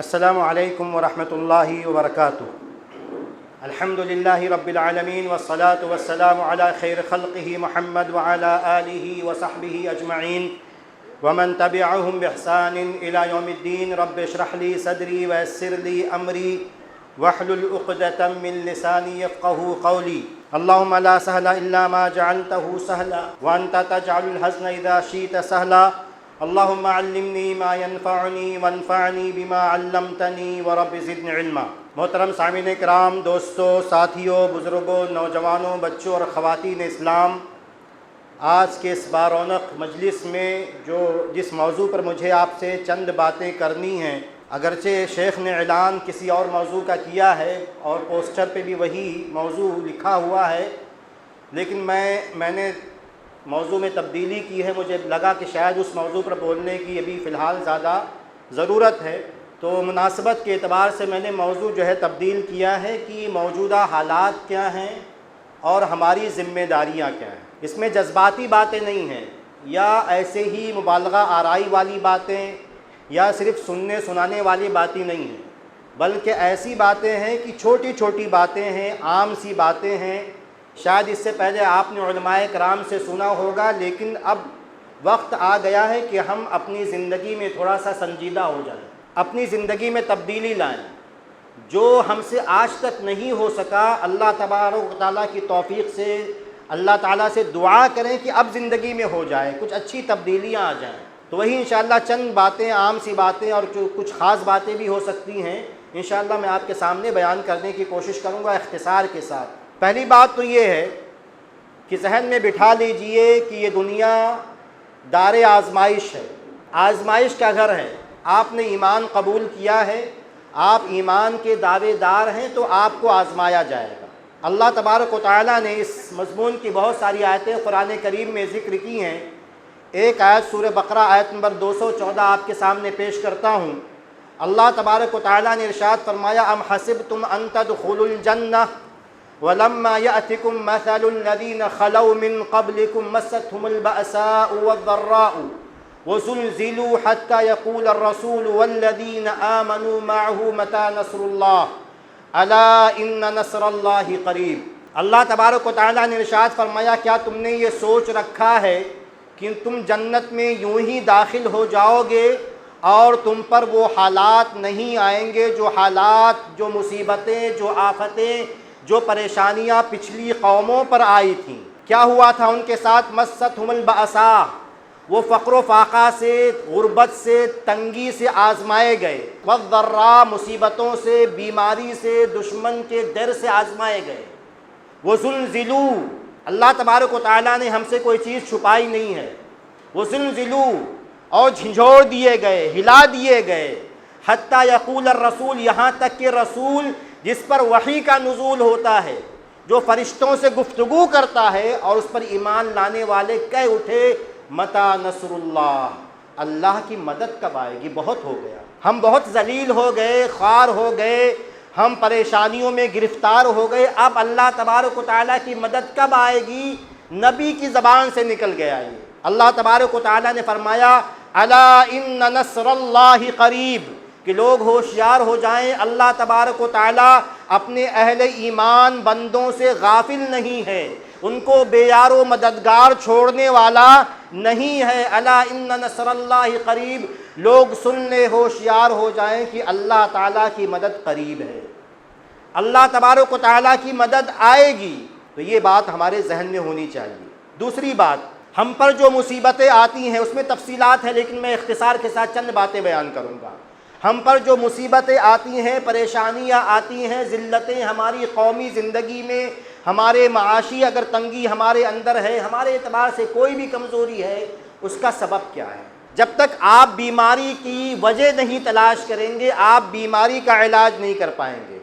السلام علیکم ورحمۃ اللہ وبرکاتہ۔ الحمد للہ رب العالمین والصلاة والسلام علی خیر خلقہ محمد وعلی آلہ وصحبہ اجمعین ومن تبعہم بإحسان الی یوم الدین۔ رب اشرح لی صدری ویسر لی امری واحلل عقدۃ من لسانی یفقہوا قولی۔ اللہم لا سہل الا ما جعلتہ سہلا وانت تجعل الحزن اذا شئت سہلا۔ اللہم علمنی ما ینفعنی وانفعنی بما علمتنی ورب زدنی علما۔ محترم سامعین کرام، دوستوں، ساتھیوں، بزرگوں، نوجوانوں، بچوں اور خواتین اسلام، آج کے اس بارونق مجلس میں جس موضوع پر مجھے آپ سے چند باتیں کرنی ہیں، اگرچہ شیخ نے اعلان کسی اور موضوع کا کیا ہے اور پوسٹر پہ بھی وہی موضوع لکھا ہوا ہے، لیکن میں نے موضوع میں تبدیلی کی ہے۔ مجھے لگا کہ شاید اس موضوع پر بولنے کی ابھی فی الحال زیادہ ضرورت ہے، تو مناسبت کے اعتبار سے میں نے موضوع تبدیل کیا ہے کہ موجودہ حالات کیا ہیں اور ہماری ذمہ داریاں کیا ہیں۔ اس میں جذباتی باتیں نہیں ہیں یا ایسے ہی مبالغہ آرائی والی باتیں یا صرف سننے سنانے والی باتیں نہیں ہیں، بلکہ ایسی باتیں ہیں کہ چھوٹی چھوٹی باتیں ہیں، عام سی باتیں ہیں۔ شاید اس سے پہلے آپ نے علماء کرام سے سنا ہوگا، لیکن اب وقت آ گیا ہے کہ ہم اپنی زندگی میں تھوڑا سا سنجیدہ ہو جائیں، اپنی زندگی میں تبدیلی لائیں۔ جو ہم سے آج تک نہیں ہو سکا، اللہ تبارک و تعالیٰ کی توفیق سے اللہ تعالیٰ سے دعا کریں کہ اب زندگی میں ہو جائے، کچھ اچھی تبدیلیاں آ جائیں۔ تو وہی انشاءاللہ چند باتیں، عام سی باتیں اور کچھ خاص باتیں بھی ہو سکتی ہیں، انشاءاللہ میں آپ کے سامنے بیان کرنے کی کوشش کروں گا اختصار کے ساتھ۔ پہلی بات تو یہ ہے کہ ذہن میں بٹھا لیجئے کہ یہ دنیا دار آزمائش ہے، آزمائش کا گھر ہے۔ آپ نے ایمان قبول کیا ہے، آپ ایمان کے دعوے دار ہیں، تو آپ کو آزمایا جائے گا۔ اللہ تبارک و تعالیٰ نے اس مضمون کی بہت ساری آیتیں قرآن کریم میں ذکر کی ہیں۔ ایک آیت سورہ بقرہ آیت نمبر 214 آپ کے سامنے پیش کرتا ہوں۔ اللہ تبارک و تعالیٰ نے ارشاد فرمایا، ام حسبتم ان تدخلوا الجنہ وَلَمَّا يَأْتِكُمْ مَثَلُ الَّذِينَ خَلَوْا مِنْ قَبْلِكُمْ مَسَّتْهُمُ الْبَأْسَاءُ وَالضَّرَّاءُ وَزُلْزِلُوا حَتَّى يَقُولَ الرَّسُولُ وَالَّذِينَ آمَنُوا مَعَهُ مَتَىٰ نَصْرُ اللَّهِ أَلَا إِنَّ نَصْرَ اللَّهِ قَرِيبٌ۔ اللہ تبارک و تعالیٰ نے ارشاد فرمایا، کیا تم نے یہ سوچ رکھا ہے کہ تم جنت میں یوں ہی داخل ہو جاؤ گے اور تم پر وہ حالات نہیں آئیں گے، جو حالات، جو مصیبتیں، جو آفتیں، جو پریشانیاں پچھلی قوموں پر آئی تھیں؟ کیا ہوا تھا ان کے ساتھ؟ مستہم البأساء، وہ فقر و فاقہ سے، غربت سے، تنگی سے آزمائے گئے، والضراء، مصیبتوں سے، بیماری سے، دشمن کے ڈر سے آزمائے گئے، وزلزلوا، اللہ تبارک و تعالیٰ نے ہم سے کوئی چیز چھپائی نہیں ہے، وزلزلوا، اور جھنجھوڑ دیے گئے، ہلا دیے گئے، حتی یقول الرسول، یہاں تک کہ رسول جس پر وحی کا نزول ہوتا ہے، جو فرشتوں سے گفتگو کرتا ہے، اور اس پر ایمان لانے والے کہہ اٹھے، متی نصر اللہ، اللہ کی مدد کب آئے گی؟ بہت ہو گیا، ہم بہت ذلیل ہو گئے، خوار ہو گئے، ہم پریشانیوں میں گرفتار ہو گئے، اب اللہ تبارک و تعالیٰ کی مدد کب آئے گی؟ نبی کی زبان سے نکل گیا یہ۔ اللہ تبارک و تعالیٰ نے فرمایا، الا ان نصر اللہ قریب، کہ لوگ ہوشیار ہو جائیں، اللہ تبارک و تعالیٰ اپنے اہل ایمان بندوں سے غافل نہیں ہے، ان کو بے یار و مددگار چھوڑنے والا نہیں ہے۔ الا ان نصر اللہ قریب، لوگ سن لے، ہوشیار ہو جائیں کہ اللہ تعالیٰ کی مدد قریب ہے، اللہ تبارک و تعالیٰ کی مدد آئے گی۔ تو یہ بات ہمارے ذہن میں ہونی چاہیے۔ دوسری بات، ہم پر جو مصیبتیں آتی ہیں اس میں تفصیلات ہیں، لیکن میں اختصار کے ساتھ چند باتیں بیان کروں گا۔ ہم پر جو مصیبتیں آتی ہیں، پریشانیاں آتی ہیں، ذلتیں ہماری قومی زندگی میں، ہمارے معاشی اگر تنگی ہمارے اندر ہے، ہمارے اعتبار سے کوئی بھی کمزوری ہے، اس کا سبب کیا ہے؟ جب تک آپ بیماری کی وجہ نہیں تلاش کریں گے، آپ بیماری کا علاج نہیں کر پائیں گے۔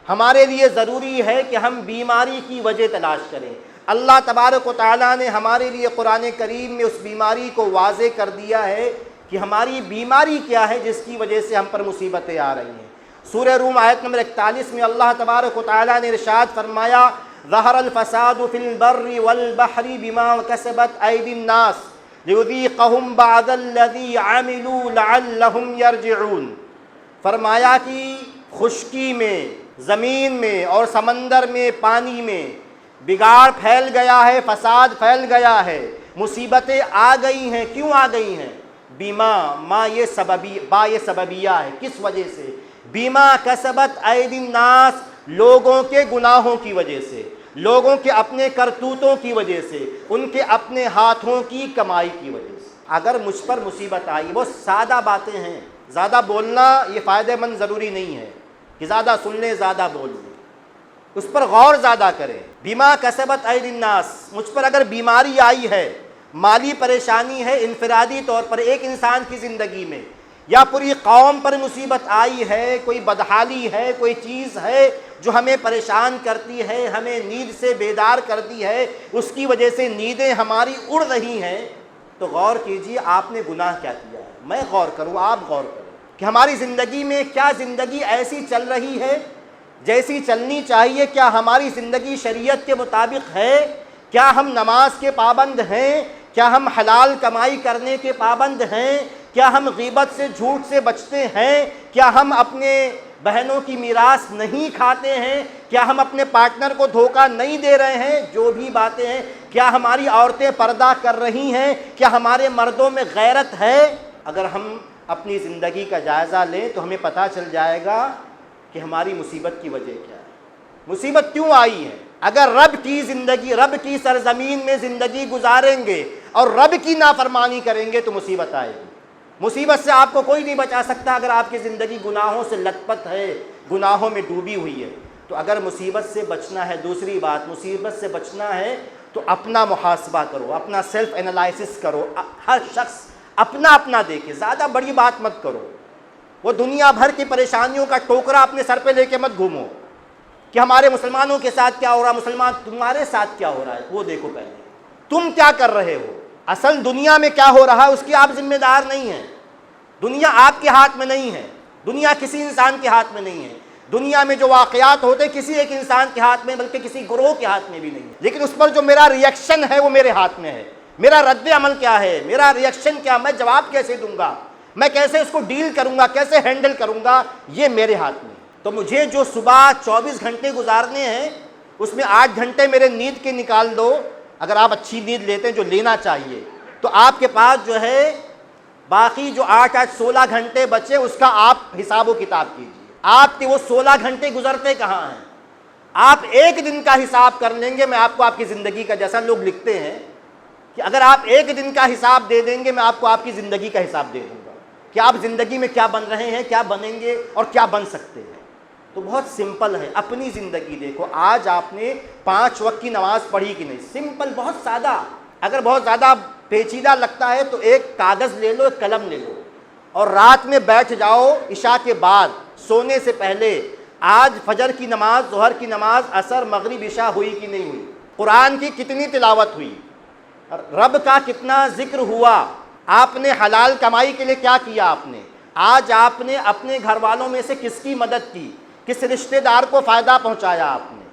ہمارے لیے ضروری ہے کہ ہم بیماری کی وجہ تلاش کریں۔ اللہ تبارک و تعالیٰ نے ہمارے لیے قرآن کریم میں اس بیماری کو واضح کر دیا ہے کہ ہماری بیماری کیا ہے جس کی وجہ سے ہم پر مصیبتیں آ رہی ہیں۔ سورہ روم آیت نمبر 41 میں اللہ تبارک و تعالیٰ نے ارشاد فرمایا، ظہر الفساد فی البر والبحر بما کسبت ایدی الناس لیذیقہم بعض الذی عملوا لعلہم یرجعون۔ فرمایا کہ خشکی میں، زمین میں اور سمندر میں، پانی میں بگاڑ پھیل گیا ہے، فساد پھیل گیا ہے، مصیبتیں آ گئی ہیں۔ کیوں آ گئی ہیں؟ یہ سببیہ ہے۔ کس وجہ سے؟ بیما کسبت ایدی الناس، لوگوں کے گناہوں کی وجہ سے، لوگوں کے اپنے کرتوتوں کی وجہ سے، ان کے اپنے ہاتھوں کی کمائی کی وجہ سے۔ اگر مجھ پر مصیبت آئی، وہ سادہ باتیں ہیں، زیادہ بولنا یہ فائدہ مند ضروری نہیں ہے کہ زیادہ سن لیں، زیادہ بول لیں، اس پر غور زیادہ کریں۔ بیما کسبت ایدی الناس، مجھ پر اگر بیماری آئی ہے، مالی پریشانی ہے، انفرادی طور پر ایک انسان کی زندگی میں، یا پوری قوم پر مصیبت آئی ہے، کوئی بدحالی ہے، کوئی چیز ہے جو ہمیں پریشان کرتی ہے، ہمیں نیند سے بیدار کرتی ہے، اس کی وجہ سے نیندیں ہماری اڑ رہی ہیں، تو غور کیجئے آپ نے گناہ کیا کیا ہے۔ میں غور کروں، آپ غور کریں کہ ہماری زندگی میں کیا زندگی ایسی چل رہی ہے جیسی چلنی چاہیے؟ کیا ہماری زندگی شریعت کے مطابق ہے؟ کیا ہم نماز کے پابند ہیں؟ کیا ہم حلال کمائی کرنے کے پابند ہیں؟ کیا ہم غیبت سے، جھوٹ سے بچتے ہیں؟ کیا ہم اپنے بہنوں کی میراث نہیں کھاتے ہیں؟ کیا ہم اپنے پارٹنر کو دھوکہ نہیں دے رہے ہیں؟ جو بھی باتیں ہیں، کیا ہماری عورتیں پردہ کر رہی ہیں؟ کیا ہمارے مردوں میں غیرت ہے؟ اگر ہم اپنی زندگی کا جائزہ لیں تو ہمیں پتہ چل جائے گا کہ ہماری مصیبت کی وجہ کیا ہے، مصیبت کیوں آئی ہے۔ اگر رب کی زندگی، رب کی سرزمین میں زندگی گزاریں گے اور رب کی نافرمانی کریں گے تو مصیبت آئے گی۔ مصیبت سے آپ کو کوئی نہیں بچا سکتا اگر آپ کی زندگی گناہوں سے لت پت ہے، گناہوں میں ڈوبی ہوئی ہے۔ تو اگر مصیبت سے بچنا ہے، دوسری بات، مصیبت سے بچنا ہے تو اپنا محاسبہ کرو، اپنا سیلف انالائسس کرو، ہر شخص اپنا اپنا دیکھے، زیادہ بڑی بات مت کرو۔ وہ دنیا بھر کی پریشانیوں کا ٹوکرا اپنے سر پہ لے کے مت گھومو کہ ہمارے مسلمانوں کے ساتھ کیا ہو رہا ہے، مسلمان تمہارے ساتھ کیا ہو رہا ہے وہ دیکھو پہلے، تم کیا کر رہے ہو۔ اصل دنیا میں کیا ہو رہا ہے اس کی آپ ذمہ دار نہیں ہیں، دنیا آپ کے ہاتھ میں نہیں ہے، دنیا کسی انسان کے ہاتھ میں نہیں ہے، دنیا میں جو واقعات ہوتے کسی ایک انسان کے ہاتھ میں بلکہ کسی گروہ کے ہاتھ میں بھی نہیں ہے، لیکن اس پر جو میرا ریئیکشن ہے وہ میرے ہاتھ میں ہے، میرا رد عمل کیا ہے، میرا ریئیکشن کیا، میں جواب کیسے دوں گا، میں کیسے اس کو ڈیل کروں گا، کیسے ہینڈل کروں گا، یہ میرے ہاتھ میں۔ تو مجھے جو صبح 24 گھنٹے گزارنے ہیں اس میں 8 گھنٹے میرے نیند کے نکال دو، اگر آپ اچھی نیند لیتے ہیں جو لینا چاہیے، تو آپ کے پاس جو ہے باقی جو 8 16 گھنٹے بچے اس کا آپ حساب و کتاب کیجیے، آپ کے وہ 16 گھنٹے گزرتے کہاں ہیں۔ آپ ایک دن کا حساب کر لیں گے، میں آپ کو آپ کی زندگی کا، جیسا لوگ لکھتے ہیں کہ اگر آپ ایک دن کا حساب دے دیں گے میں آپ کو آپ کی زندگی کا حساب دے دوں گا کہ آپ زندگی میں کیا بن رہے ہیں، کیا بنیں گے اور کیا بن سکتے ہیں۔ تو بہت سمپل ہے، اپنی زندگی دیکھو، آج آپ نے 5 وقت کی نماز پڑھی کہ نہیں، سمپل، بہت سادہ۔ اگر بہت زیادہ پیچیدہ لگتا ہے تو ایک کاغذ لے لو، ایک قلم لے لو اور رات میں بیٹھ جاؤ، عشاء کے بعد سونے سے پہلے، آج فجر کی نماز، ظہر کی نماز، عصر، مغرب، عشاء ہوئی کہ نہیں ہوئی، قرآن کی کتنی تلاوت ہوئی، رب کا کتنا ذکر ہوا، آپ نے حلال کمائی کے لیے کیا کیا، آپ نے آج آپ نے اپنے گھر والوں میں سے کس کی مدد کی، کس رشتہ دار کو فائدہ پہنچایا، آپ نے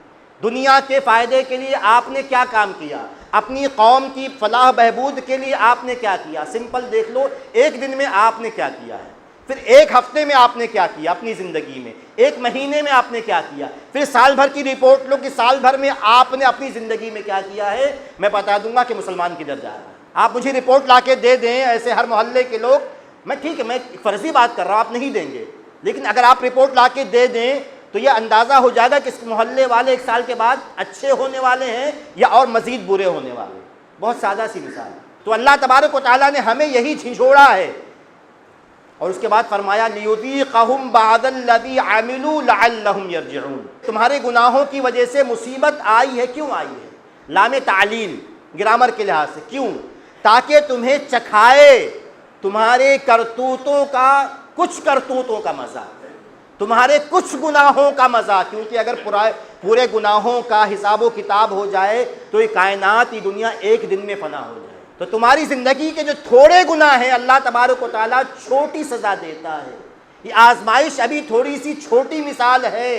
دنیا کے فائدے کے لیے آپ نے کیا کام کیا، اپنی قوم کی فلاح بہبود کے لیے آپ نے کیا کیا۔ سمپل دیکھ لو، ایک دن میں آپ نے کیا کیا ہے، پھر ایک ہفتے میں آپ نے کیا کیا اپنی زندگی میں، ایک مہینے میں آپ نے کیا کیا، پھر سال بھر کی رپورٹ لو کہ سال بھر میں آپ نے اپنی زندگی میں کیا کیا ہے، میں بتا دوں گا کہ مسلمان کدھر جا رہا ہے۔ آپ مجھے رپورٹ لا کے دے دیں، ایسے ہر محلے کے لوگ، میں ٹھیک ہے، میں فرضی بات کر رہا ہوں، آپ نہیں دیں گے، لیکن اگر آپ رپورٹ لا کے دے دیں تو یہ اندازہ ہو جائے گا کہ اس محلے والے 1 سال کے بعد اچھے ہونے والے ہیں یا اور مزید برے ہونے والے ہیں۔ بہت سادہ سی مثال ہے۔ تو اللہ تبارک و تعالیٰ نے ہمیں یہی جھنجھوڑا ہے، اور اس کے بعد فرمایا لِيُذِيقَهُمْ بَعْضَ الَّذِي عَمِلُوا لَعَلَّهُمْ يَرْجِعُونَ۔ تمہارے گناہوں کی وجہ سے مصیبت آئی ہے، کیوں آئی ہے؟ لام تعلیل گرامر کے لحاظ سے، کیوں؟ تاکہ تمہیں چکھائے تمہارے کرتوتوں کا، کچھ کرتوتوں کا مزہ، تمہارے کچھ گناہوں کا مزہ، کیونکہ اگر پورے گناہوں کا حساب و کتاب ہو جائے تو یہ کائنات، یہ دنیا ایک دن میں فنا ہو جائے۔ تو تمہاری زندگی کے جو تھوڑے گناہ ہیں اللہ تبارک و تعالیٰ چھوٹی سزا دیتا ہے۔ یہ آزمائش ابھی تھوڑی سی چھوٹی مثال ہے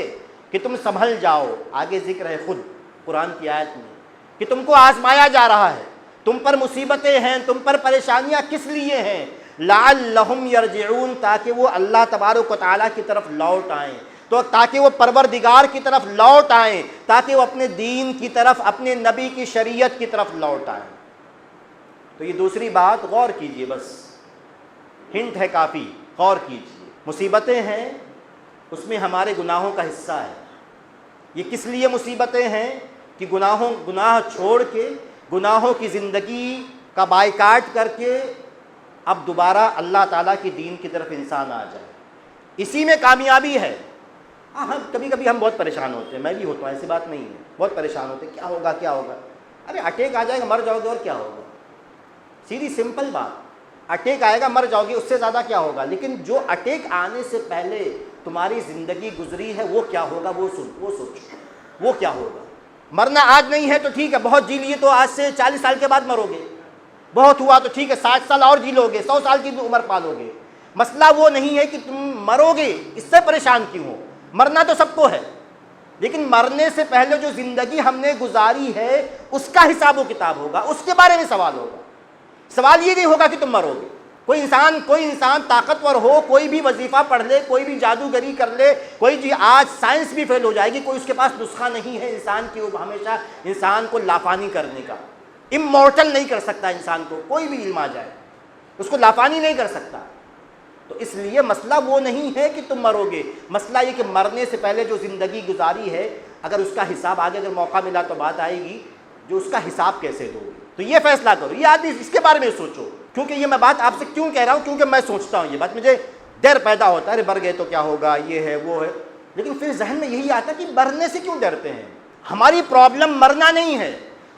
کہ تم سنبھل جاؤ، آگے ذکر ہے خود قرآن کی آیت میں کہ تم کو آزمایا جا رہا ہے، تم پر مصیبتیں ہیں، تم پر پریشانیاں کس لیے ہیں؟ لعلہم یرجعون، تاکہ وہ اللہ تبارک و تعالیٰ کی طرف لوٹ آئیں، تو تاکہ وہ پروردگار کی طرف لوٹ آئیں، تاکہ وہ اپنے دین کی طرف، اپنے نبی کی شریعت کی طرف لوٹ آئیں۔ تو یہ دوسری بات غور کیجئے، بس ہنٹ ہے کافی، غور کیجئے۔ مصیبتیں ہیں، اس میں ہمارے گناہوں کا حصہ ہے۔ یہ کس لیے مصیبتیں ہیں کہ گناہ چھوڑ کے، گناہوں کی زندگی کا بائیکاٹ کر کے اب دوبارہ اللہ تعالیٰ کی دین کی طرف انسان آ جائے، اسی میں کامیابی ہے۔ ہاں کبھی کبھی ہم بہت پریشان ہوتے ہیں، میں بھی ہوتا ہوں، ایسی بات نہیں ہے، بہت پریشان ہوتے ہیں، کیا ہوگا کیا ہوگا، ارے اٹیک آ جائے گا مر جاؤ گے اور کیا ہوگا، سیدھی سمپل بات، اٹیک آئے گا مر جاؤ گے، اس سے زیادہ کیا ہوگا۔ لیکن جو اٹیک آنے سے پہلے تمہاری زندگی گزری ہے وہ کیا ہوگا، وہ سوچو وہ کیا ہوگا۔ مرنا آج نہیں ہے تو ٹھیک ہے، بہت جی لیے تو آج سے 40 سال کے بعد مرو گے، بہت ہوا تو ٹھیک ہے 60 سال اور جی لو گے، 100 سال کی عمر پالو گے۔ مسئلہ وہ نہیں ہے کہ تم مرو گے، اس سے پریشان کیوں ہو، مرنا تو سب کو ہے، لیکن مرنے سے پہلے جو زندگی ہم نے گزاری ہے اس کا حساب و کتاب ہوگا، اس کے بارے میں سوال ہوگا۔ سوال یہ نہیں ہوگا کہ تم مرو گے۔ کوئی انسان طاقتور ہو، کوئی بھی وظیفہ پڑھ لے، کوئی بھی جادوگری کر لے، کوئی آج سائنس بھی فیل ہو جائے گی، کوئی اس کے پاس نسخہ نہیں ہے انسان کی ہمیشہ انسان کو لافانی کرنے کا، امورٹل نہیں کر سکتا انسان کو، کوئی بھی علم آ جائے اس کو لافانی نہیں کر سکتا۔ تو اس لیے مسئلہ وہ نہیں ہے کہ تم مرو گے، مسئلہ یہ کہ مرنے سے پہلے جو زندگی گزاری ہے اگر اس کا حساب آگے اگر موقع ملا تو بات آئے گی، جو اس کا حساب کیسے دو گے، تو یہ فیصلہ کرو، یہ آدمی اس کے بارے میں سوچو۔ کیونکہ یہ میں بات آپ سے کیوں کہہ رہا ہوں، کیونکہ میں سوچتا ہوں یہ بات، مجھے ڈر پیدا ہوتا ہے، ارے مر گئے تو کیا ہوگا، یہ ہے وہ ہے، لیکن پھر ذہن میں یہی آتا ہے کہ مرنے سے کیوں ڈرتے ہیں۔ ہماری پرابلم مرنا نہیں ہے،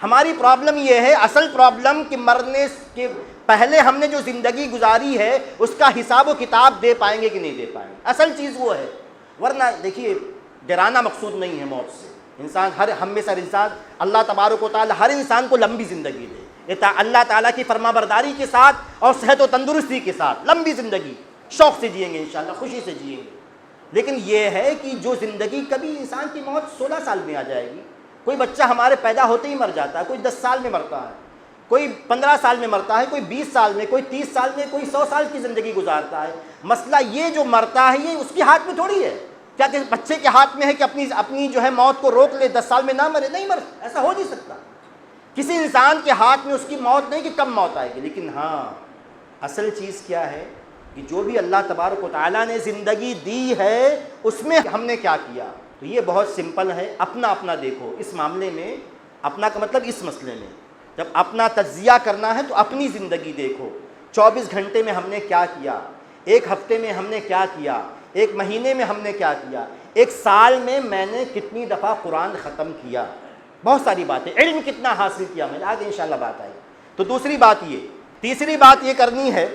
ہماری پرابلم یہ ہے، اصل پرابلم کہ مرنے کے پہلے ہم نے جو زندگی گزاری ہے اس کا حساب و کتاب دے پائیں گے کہ نہیں دے پائیں گے، اصل چیز وہ ہے۔ ورنہ دیکھیے ڈرانا مقصود نہیں ہے موت سے، انسان ہم میں سے انسان، اللہ تبارک و تعالی ہر انسان کو لمبی زندگی دے، اللہ تعالیٰ کی فرما برداری کے ساتھ اور صحت و تندرستی کے ساتھ لمبی زندگی شوق سے جئیں گے، انشاءاللہ خوشی سے جئیں گے۔ لیکن یہ ہے کہ جو زندگی، کبھی انسان کی موت 16 سال میں آ جائے گی، کوئی بچہ ہمارے پیدا ہوتے ہی مر جاتا ہے، کوئی 10 سال میں مرتا ہے، کوئی 15 سال میں مرتا ہے، کوئی 20 سال میں، کوئی 30 سال میں، کوئی 100 سال کی زندگی گزارتا ہے۔ مسئلہ یہ جو مرتا ہے یہ اس کے ہاتھ میں تھوڑی ہے، کیا کہ بچے کے ہاتھ میں ہے کہ اپنی جو ہے موت کو روک لے، 10 سال میں نہ مرے، نہیں مر، ایسا ہو نہیں سکتا۔ کسی انسان کے ہاتھ میں اس کی موت نہیں کہ کب موت آئے گی، لیکن ہاں اصل چیز کیا ہے کہ جو بھی اللہ تبارک و تعالیٰ نے زندگی دی ہے اس میں ہم نے کیا کیا۔ تو یہ بہت سمپل ہے، اپنا دیکھو اس معاملے میں، اپنا کا مطلب اس مسئلے میں جب اپنا تجزیہ کرنا ہے تو اپنی زندگی دیکھو، 24 گھنٹے میں ہم نے کیا کیا، ایک ہفتے میں ہم نے کیا کیا، ایک مہینے میں ہم نے کیا کیا، ایک سال میں میں نے کتنی دفعہ قرآن ختم کیا، بہت ساری باتیں، علم کتنا حاصل کیا میں نے، آگے انشاءاللہ بات آئی۔ تو دوسری بات یہ، تیسری بات یہ کرنی ہے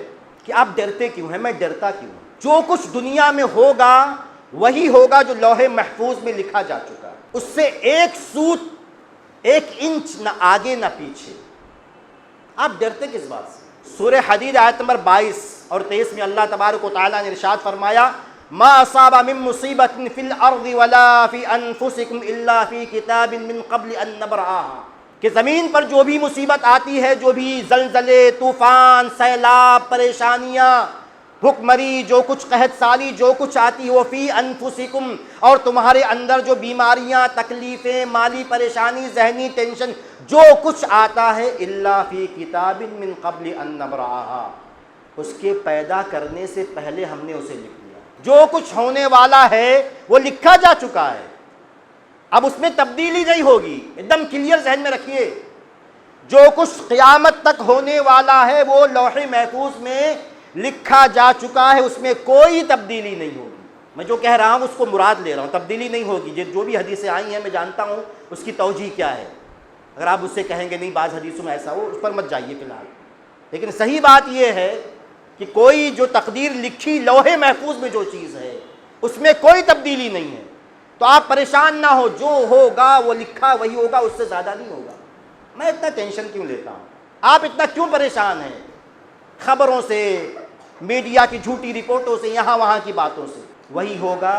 کہ آپ ڈرتے کیوں ہیں، میں ڈرتا کیوں ہوں۔ جو کچھ دنیا میں ہوگا وہی ہوگا جو لوح محفوظ میں لکھا جا چکا ہے، اس سے ایک سوت، ایک انچ نہ آگے نہ پیچھے۔ آپ ڈرتے کس بات سے؟ سورہ حدید آیت نمبر 22 اور 23 میں اللہ تبارک و تعالیٰ نے ارشاد فرمایا، ما اصاب من مصیبت فی الارض ولا فی انفسکم الا فی کتاب من قبل ان نبرأها، کہ زمین پر جو بھی مصیبت آتی ہے، جو بھی زلزلے، طوفان، سیلاب، پریشانیاں، بھوک-مری، جو کچھ قحط سالی جو کچھ آتی ہے، وہ فی انفسکم، اور تمہارے اندر جو بیماریاں، تکلیفیں، مالی پریشانی، ذہنی ٹینشن، جو کچھ آتا ہے، الا فی کتاب من قبل ان نبرأها، اس کے پیدا کرنے سے پہلے ہم نے اسے لکھ دیا۔ جو کچھ ہونے والا ہے وہ لکھا جا چکا ہے، اب اس میں تبدیلی نہیں ہوگی، ایک دم کلیئر ذہن میں رکھیے۔ جو کچھ قیامت تک ہونے والا ہے وہ لوح محفوظ میں لکھا جا چکا ہے، اس میں کوئی تبدیلی نہیں ہوگی۔ میں جو کہہ رہا ہوں اس کو مراد لے رہا ہوں، تبدیلی نہیں ہوگی۔ جو بھی حدیثیں آئی ہیں میں جانتا ہوں اس کی توجیہ کیا ہے، اگر آپ اس سے کہیں گے نہیں بعض حدیثوں میں ایسا ہو، اس پر مت جائیے فی الحال، لیکن صحیح بات یہ ہے کہ کوئی جو تقدیر لکھی لوح محفوظ میں جو چیز ہے اس میں کوئی تبدیلی نہیں ہے، تو آپ پریشان نہ ہو، جو ہوگا وہ لکھا وہی ہوگا، اس سے زیادہ نہیں ہوگا۔ میں اتنا ٹینشن کیوں لیتا ہوں، آپ اتنا کیوں پریشان ہیں خبروں سے، میڈیا کی جھوٹی رپورٹوں سے، یہاں وہاں کی باتوں سے؟ وہی ہوگا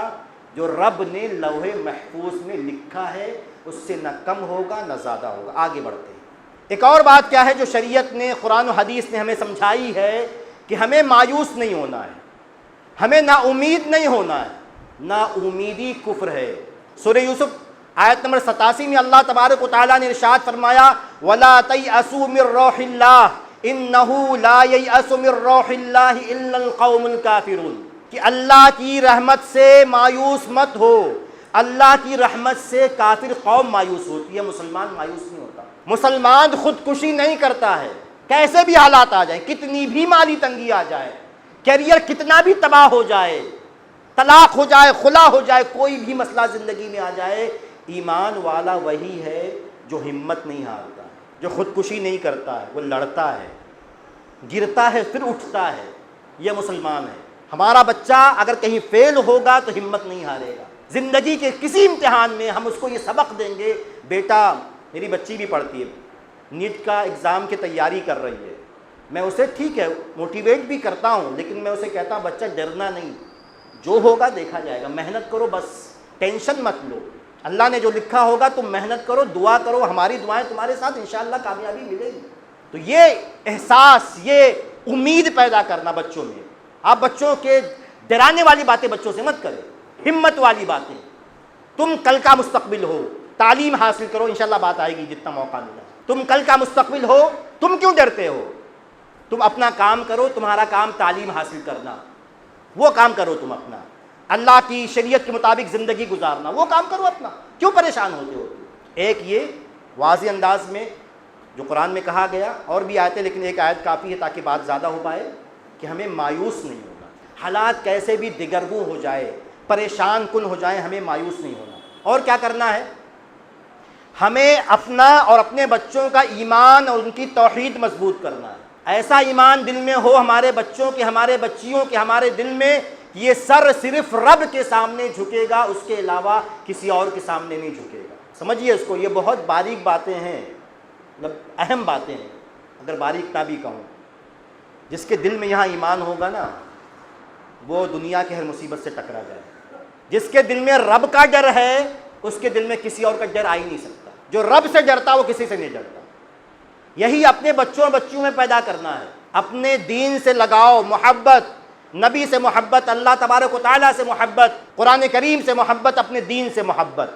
جو رب نے لوح محفوظ میں لکھا ہے، اس سے نہ کم ہوگا نہ زیادہ ہوگا۔ آگے بڑھتے ہیں۔ ایک اور بات کیا ہے جو شریعت نے، قرآن و حدیث نے ہمیں سمجھائی ہے کہ ہمیں مایوس نہیں ہونا ہے، ہمیں نا امید نہیں ہونا ہے. نا امیدی کفر ہے. سورہ یوسف آیت نمبر 87 میں اللہ تبارک و تعالیٰ نے ارشاد فرمایا وَلَا تَيْأَسُوا مِن رَّوْحِ اللَّهِ إِنَّهُ لَا يَيْأَسُ مِن رَّوْحِ اللَّهِ إِلَّا الْقَوْمُ الْكَافِرُونَ، کہ اللہ کی رحمت سے مایوس مت ہو. اللہ کی رحمت سے کافر قوم مایوس ہوتی ہے، مسلمان مایوس نہیں ہوتا. مسلمان خودکشی نہیں کرتا ہے، کیسے بھی حالات آ جائیں، کتنی بھی مالی تنگی آ جائے، کیریئر کتنا بھی تباہ ہو جائے، طلاق ہو جائے، خلا ہو جائے، کوئی بھی مسئلہ زندگی میں آ جائے، ایمان والا وہی ہے جو ہمت نہیں ہارتا، جو خودکشی نہیں کرتا ہے، وہ لڑتا ہے، گرتا ہے پھر اٹھتا ہے. یہ مسلمان ہے. ہمارا بچہ اگر کہیں فیل ہوگا تو ہمت نہیں ہارے گا. زندگی کے کسی امتحان میں ہم اس کو یہ سبق دیں گے. بیٹا، میری بچی بھی پڑھتی ہے، نیٹ کا ایگزام کی تیاری کر رہی ہے، میں اسے ٹھیک ہے موٹیویٹ بھی کرتا ہوں، لیکن میں اسے کہتا ہوں بچہ ڈرنا نہیں، جو ہوگا دیکھا جائے گا، محنت کرو، بس ٹینشن مت لو، اللہ نے جو لکھا ہوگا تم محنت کرو، دعا کرو، ہماری دعائیں تمہارے ساتھ انشاءاللہ کامیابی ملے گی. تو یہ احساس، یہ امید پیدا کرنا بچوں میں. آپ بچوں کے ڈرانے والی باتیں بچوں سے مت کریں، ہمت والی باتیں. تم کل کا مستقبل ہو، تعلیم حاصل کرو، انشاءاللہ بات آئے گی جتنا موقع ملا. تم کل کا مستقبل ہو، تم کیوں ڈرتے ہو؟ تم اپنا کام کرو، تمہارا کام تعلیم حاصل کرنا، وہ کام کرو تم اپنا، اللہ کی شریعت کے مطابق زندگی گزارنا، وہ کام کرو اپنا، کیوں پریشان ہوتے ہو؟ ایک یہ واضح انداز میں جو قرآن میں کہا گیا، اور بھی آیتیں لیکن ایک آیت کافی ہے تاکہ بات زیادہ ہو پائے، کہ ہمیں مایوس نہیں ہونا. حالات کیسے بھی دگرگوں ہو جائے، پریشان کن ہو جائیں، ہمیں مایوس نہیں ہونا. اور کیا کرنا ہے؟ ہمیں اپنا اور اپنے بچوں کا ایمان اور ان کی توحید مضبوط کرنا ہے. ایسا ایمان دل میں ہو ہمارے بچوں کے، ہمارے بچیوں کے، ہمارے دل میں، یہ سر صرف رب کے سامنے جھکے گا، اس کے علاوہ کسی اور کے سامنے نہیں جھکے گا. سمجھیے اس کو، یہ بہت باریک باتیں ہیں، مطلب اہم باتیں ہیں، اگر باریک نہ بھی کہوں. جس کے دل میں یہاں ایمان ہوگا نا، وہ دنیا کی ہر مصیبت سے ٹکرا جائے. جس کے دل میں رب کا ڈر ہے، اس کے دل میں کسی اور کا ڈر آ ہی نہیں سکتا. جو رب سے ڈرتا وہ کسی سے نہیں ڈرتا. یہی اپنے بچوں اور بچیوں میں پیدا کرنا ہے. اپنے دین سے لگاؤ، محبت، نبی سے محبت، اللہ تبارک و تعالیٰ سے محبت، قرآن کریم سے محبت، اپنے دین سے محبت،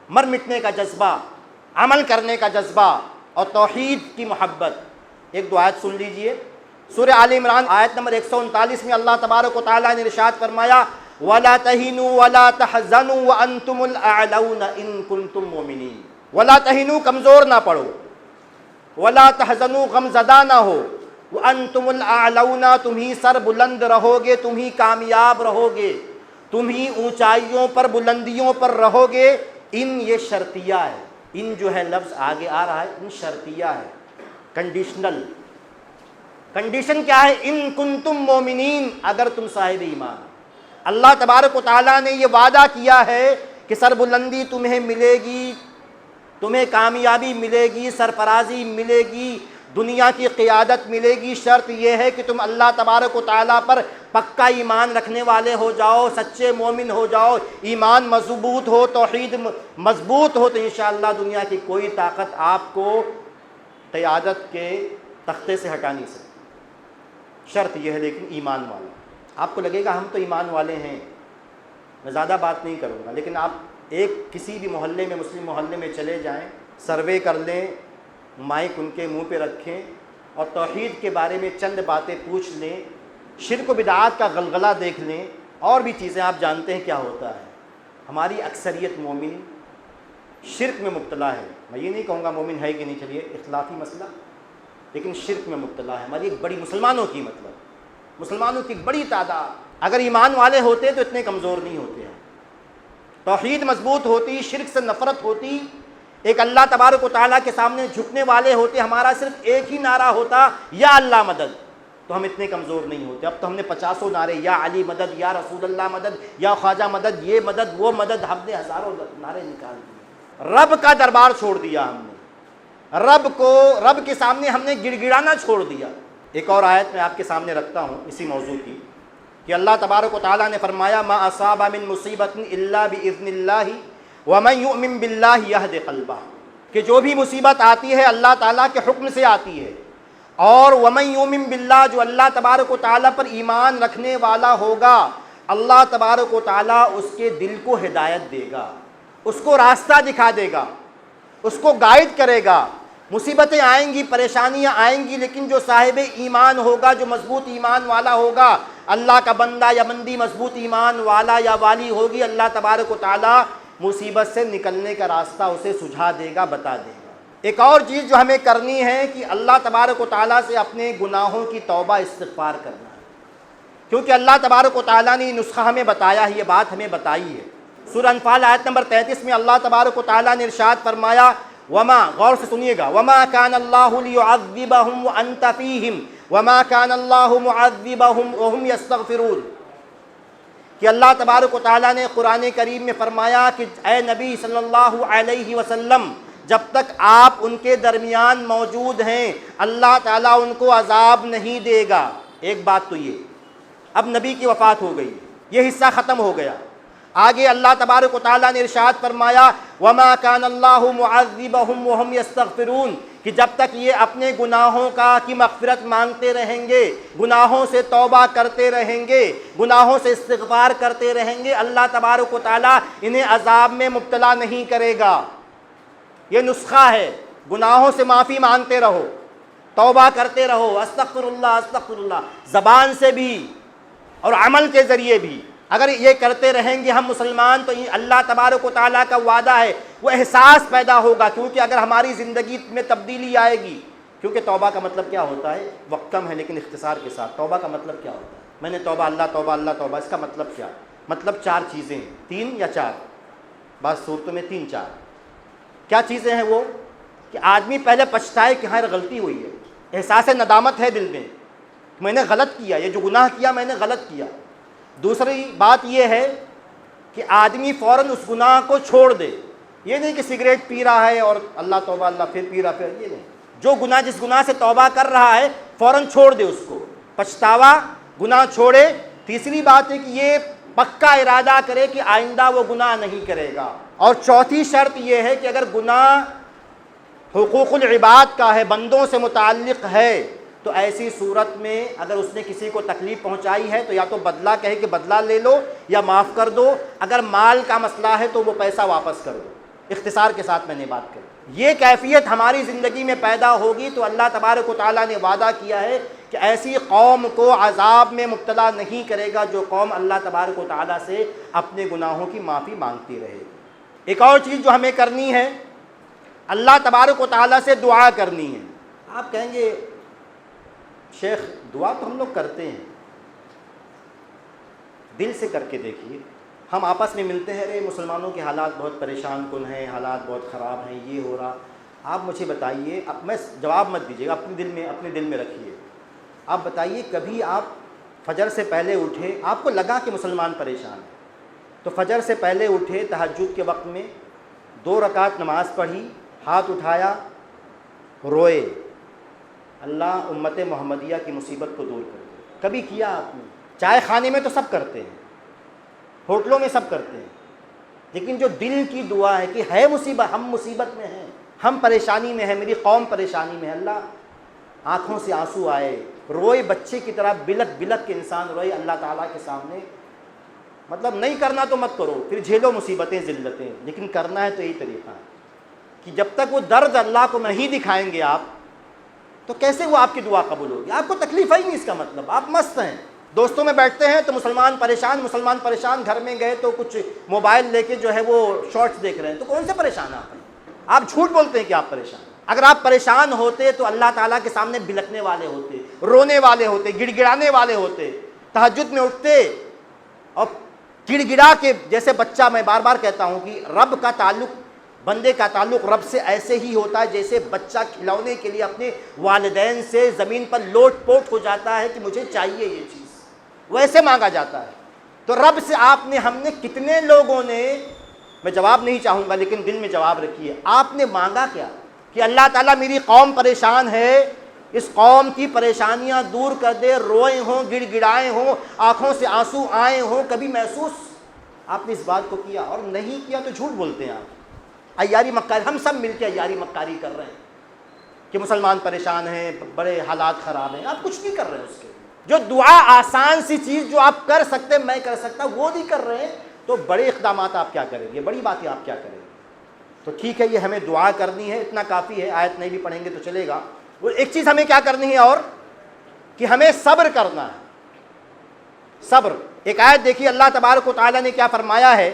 مر مٹنے کا جذبہ، عمل کرنے کا جذبہ اور توحید کی محبت. ایک دو آیت سن لیجئے. سورہ آل عمران آیت نمبر 139 میں اللہ تبارک و تعالیٰ نے ارشاد فرمایا وَلَا تَهِنُوا وَلَا تَحْزَنُوا وَأَنْتُمُ الْأَعْلَوْنَ إِن كُنتُم مُؤْمِنِينَ. وَلَا تَهِنُوا، کمزور نہ پڑو، وَلَا تَحْزَنُوا، غمزدہ نہ ہو، وَأَنْتُمُ الْأَعْلَوْنَ، تم ہی سر بلند رہو گے، تم ہی کامیاب رہو گے، تم ہی اونچائیوں پر، بلندیوں پر رہو گے. ان یہ شرطیہ ہے، ان جو ہے لفظ آگے آ رہا ہے، ان شرطیہ ہے، کنڈیشنل. کنڈیشن کیا ہے؟ ان کنتم مومنین، اگر تم صاحب ایمان. اللہ تبارک و تعالیٰ نے یہ وعدہ کیا ہے کہ سربلندی تمہیں ملے گی، تمہیں کامیابی ملے گی، سرفرازی ملے گی، دنیا کی قیادت ملے گی. شرط یہ ہے کہ تم اللہ تبارک و تعالیٰ پر پکا ایمان رکھنے والے ہو جاؤ، سچے مومن ہو جاؤ، ایمان مضبوط ہو، توحید مضبوط ہو، تو انشاءاللہ دنیا کی کوئی طاقت آپ کو قیادت کے تختے سے ہٹا نہیں سکتی. شرط یہ ہے لیکن ایمان والا. آپ کو لگے گا ہم تو ایمان والے ہیں، میں زیادہ بات نہیں کروں گا، لیکن آپ ایک کسی بھی محلے میں، مسلم محلے میں چلے جائیں، سروے کر لیں، مائک ان کے منہ پہ رکھیں اور توحید کے بارے میں چند باتیں پوچھ لیں، شرک و بدعات کا غلغلہ دیکھ لیں، اور بھی چیزیں آپ جانتے ہیں کیا ہوتا ہے. ہماری اکثریت مومن شرک میں مبتلا ہے. میں یہ نہیں کہوں گا مومن ہے کہ نہیں، چلیے اختلافی مسئلہ، لیکن شرک میں مبتلا ہے. ہماری ایک بڑی مسلمانوں کی بڑی تعداد اگر ایمان والے ہوتے تو اتنے کمزور نہیں ہوتے ہیں. توحید مضبوط ہوتی، شرک سے نفرت ہوتی، ایک اللہ تبارک و تعالیٰ کے سامنے جھکنے والے ہوتے، ہمارا صرف ایک ہی نعرہ ہوتا یا اللہ مدد، تو ہم اتنے کمزور نہیں ہوتے. اب تو ہم نے 50 نعرے، یا علی مدد، یا رسول اللہ مدد، یا خواجہ مدد، یہ مدد وہ مدد، ہم نے ہزاروں نعرے نکال دیے. رب کا دربار چھوڑ دیا ہم نے، رب کے سامنے ہم نے گڑ گڑانا چھوڑ دیا. ایک اور آیت میں آپ کے سامنے رکھتا ہوں اسی موضوع کی، کہ اللہ تبارک و تعالیٰ نے فرمایا ما اصاب من مصیبت الا باذن اللہ ومن یؤمن باللہ یہد قلبہ، کہ جو بھی مصیبت آتی ہے اللہ تعالیٰ کے حکم سے آتی ہے، اور وَمَن يُؤْمِن بِاللَّهِ، جو اللہ تبارک و تعالیٰ پر ایمان رکھنے والا ہوگا، اللہ تبارک و تعالیٰ اس کے دل کو ہدایت دے گا، اس کو راستہ دکھا دے گا، اس کو گائیڈ کرے گا۔ مصیبتیں آئیں گی، پریشانیاں آئیں گی، لیکن جو صاحب ایمان ہوگا، جو مضبوط ایمان والا ہوگا، اللہ کا بندہ یا بندی مضبوط ایمان والا یا والی ہوگی، اللہ تبارک و تعالیٰ مصیبت سے نکلنے کا راستہ اسے سجھا دے گا، بتا دے گا۔ ایک اور چیز جو ہمیں کرنی ہے کہ اللہ تبارک و تعالیٰ سے اپنے گناہوں کی توبہ استغفار کرنا ہے، کیونکہ اللہ تبارک و تعالیٰ نے یہ نسخہ ہمیں بتایا ہے، یہ بات ہمیں بتائی ہے۔ سورہ انفال آیت نمبر 33 میں اللہ تبارک و تعالیٰ نے ارشاد فرمایا، وما، غور سے سنیے گا، وما کان اللہ لیعذبہم وانت فیہم وما کان اللہ معذبہم وہم یستغفرون، کہ اللہ تبارک و تعالیٰ نے قرآن کریم میں فرمایا کہ اے نبی صلی اللہ علیہ وسلم، جب تک آپ ان کے درمیان موجود ہیں اللہ تعالیٰ ان کو عذاب نہیں دے گا۔ ایک بات تو یہ، اب نبی کی وفات ہو گئی، یہ حصہ ختم ہو گیا۔ آگے اللہ تبارک و تعالیٰ نے ارشاد فرمایا، وما کان اللہ معذبہم وہم یستغفرون، کہ جب تک یہ اپنے گناہوں کی مغفرت مانگتے رہیں گے، گناہوں سے توبہ کرتے رہیں گے، گناہوں سے استغفار کرتے رہیں گے، اللہ تبارک و تعالیٰ انہیں عذاب میں مبتلا نہیں کرے گا۔ یہ نسخہ ہے، گناہوں سے معافی مانگتے رہو، توبہ کرتے رہو، استغفر اللہ، زبان سے بھی اور عمل کے ذریعے بھی۔ اگر یہ کرتے رہیں گے ہم مسلمان تو اللہ تبارک و تعالیٰ کا وعدہ ہے، وہ احساس پیدا ہوگا، کیونکہ اگر ہماری زندگی میں تبدیلی آئے گی، کیونکہ توبہ کا مطلب کیا ہوتا ہے، وقت کم ہے لیکن اختصار کے ساتھ، توبہ کا مطلب کیا ہوتا ہے؟ میں نے توبہ، اللہ توبہ، اللہ توبہ، اس کا مطلب کیا؟ مطلب 4 چیزیں ہیں، 3 یا 4، بعض صورتوں میں 3 4۔ کیا چیزیں ہیں وہ؟ کہ آدمی پہلے پچھتائے کہ ہاں غلطی ہوئی ہے، احساس ندامت ہے دل میں نے غلط کیا، یہ جو گناہ کیا میں نے غلط کیا۔ دوسری بات یہ ہے کہ آدمی فوراً اس گناہ کو چھوڑ دے، یہ نہیں کہ سگریٹ پی رہا ہے اور اللہ توبہ اللہ پھر پی رہا، پھر یہ نہیں، جو گناہ جس گناہ سے توبہ کر رہا ہے فوراً چھوڑ دے اس کو، پچھتاوا، گناہ چھوڑے۔ تیسری بات ہے کہ یہ پکا ارادہ کرے کہ آئندہ وہ گناہ نہیں کرے گا۔ اور چوتھی شرط یہ ہے کہ اگر گناہ حقوق العباد کا ہے، بندوں سے متعلق ہے، تو ایسی صورت میں اگر اس نے کسی کو تکلیف پہنچائی ہے تو یا تو بدلہ کہے کہ بدلہ لے لو یا معاف کر دو، اگر مال کا مسئلہ ہے تو وہ پیسہ واپس کر دو۔ اختصار کے ساتھ میں نے بات کری، یہ کیفیت ہماری زندگی میں پیدا ہوگی تو اللہ تبارک و تعالیٰ نے وعدہ کیا ہے کہ ایسی قوم کو عذاب میں مبتلا نہیں کرے گا جو قوم اللہ تبارک و تعالیٰ سے اپنے گناہوں کی معافی مانگتی رہے گی۔ ایک اور چیز جو ہمیں کرنی ہے، اللہ تبارک و تعالیٰ سے دعا کرنی ہے۔ آپ کہیں گے شیخ دعا تو ہم لوگ کرتے ہیں، دل سے کر کے دیکھیے۔ ہم آپس میں ملتے ہیں، مسلمانوں کے حالات بہت پریشان کن ہیں، حالات بہت خراب ہیں، یہ ہو رہا، آپ مجھے بتائیے، اب میں جواب مت دیجیے گا، اپنے دل میں رکھیے۔ آپ بتائیے کبھی آپ فجر سے پہلے اٹھے، آپ کو لگا کہ مسلمان پریشان ہے تو فجر سے پہلے اٹھے، تہجد کے وقت میں 2 رکعت نماز پڑھی، ہاتھ اٹھایا، روئے، اللہ امت محمدیہ کی مصیبت کو دور کر دے؟ کبھی کیا آپ نے؟ چائے خانے میں تو سب کرتے ہیں، ہوٹلوں میں سب کرتے ہیں، لیکن جو دل کی دعا ہے کہ ہے مصیبت، ہم مصیبت میں ہیں، ہم پریشانی میں ہیں، میری قوم پریشانی میں ہے، اللہ آنکھوں سے آنسو آئے، روئے، بچے کی طرح بلک بلک کے انسان روئے اللہ تعالیٰ کے سامنے۔ مطلب نہیں کرنا تو مت کرو، پھر جھیلو مصیبتیں ذلتیں، لیکن کرنا ہے تو یہی طریقہ ہے کہ جب تک وہ درد اللہ کو نہیں دکھائیں گے آپ تو کیسے وہ آپ کی دعا قبول ہوگی؟ آپ کو تکلیف ہی نہیں، اس کا مطلب آپ مست ہیں، دوستوں میں بیٹھتے ہیں تو مسلمان پریشان، گھر میں گئے تو کچھ موبائل لے کے جو ہے وہ شارٹس دیکھ رہے ہیں، تو کون سے پریشان آپ ہیں؟ آپ جھوٹ بولتے ہیں کہ آپ پریشان ہیں۔ اگر آپ پریشان ہوتے تو اللہ تعالیٰ کے سامنے بلکنے والے ہوتے، رونے والے ہوتے، گڑ گڑانے والے ہوتے، تہجد میں اٹھتے اور گڑ گڑا کے، جیسے بچہ، میں بار بار کہتا ہوں کہ رب کا تعلق، بندے کا تعلق رب سے ایسے ہی ہوتا ہے جیسے بچہ کھلونے کے لیے اپنے والدین سے زمین پر لوٹ پوٹ ہو جاتا ہے کہ مجھے چاہیے یہ چیز، ویسے مانگا جاتا ہے۔ تو رب سے ہم نے کتنے لوگوں نے، میں جواب نہیں چاہوں گا لیکن دل میں جواب رکھیے، آپ نے مانگا کیا کہ اللہ تعالیٰ میری قوم پریشان ہے، اس قوم کی پریشانیاں دور کر دے، روئے ہوں، گڑ گڑائے ہوں، آنکھوں سے آنسو آئے ہوں، کبھی محسوس آپ نے اس بات کو کیا؟ اور نہیں کیا تو جھوٹ بولتے ہیں آپ، عیاری مکاری، ہم سب مل کے عیاری مکاری کر رہے ہیں کہ مسلمان پریشان ہیں، بڑے حالات خراب ہیں، آپ کچھ نہیں کر رہے ہیں اس کے جو دعا آسان سی چیز جو آپ کر سکتے میں کر سکتا وہ نہیں کر رہے ہیں، تو بڑے اقدامات آپ کیا کریں گے، بڑی باتیں آپ کیا کریں گے؟ تو ٹھیک ہے، یہ ہمیں دعا کرنی ہے، اتنا کافی ہے، آیت نہیں بھی پڑھیں گے تو چلے گا۔ وہ ایک چیز ہمیں کیا کرنی ہے اور کہ ہمیں صبر کرنا ہے۔ صبر، ایک آیت دیکھیے اللہ تبارک و تعالیٰ نے کیا فرمایا ہے،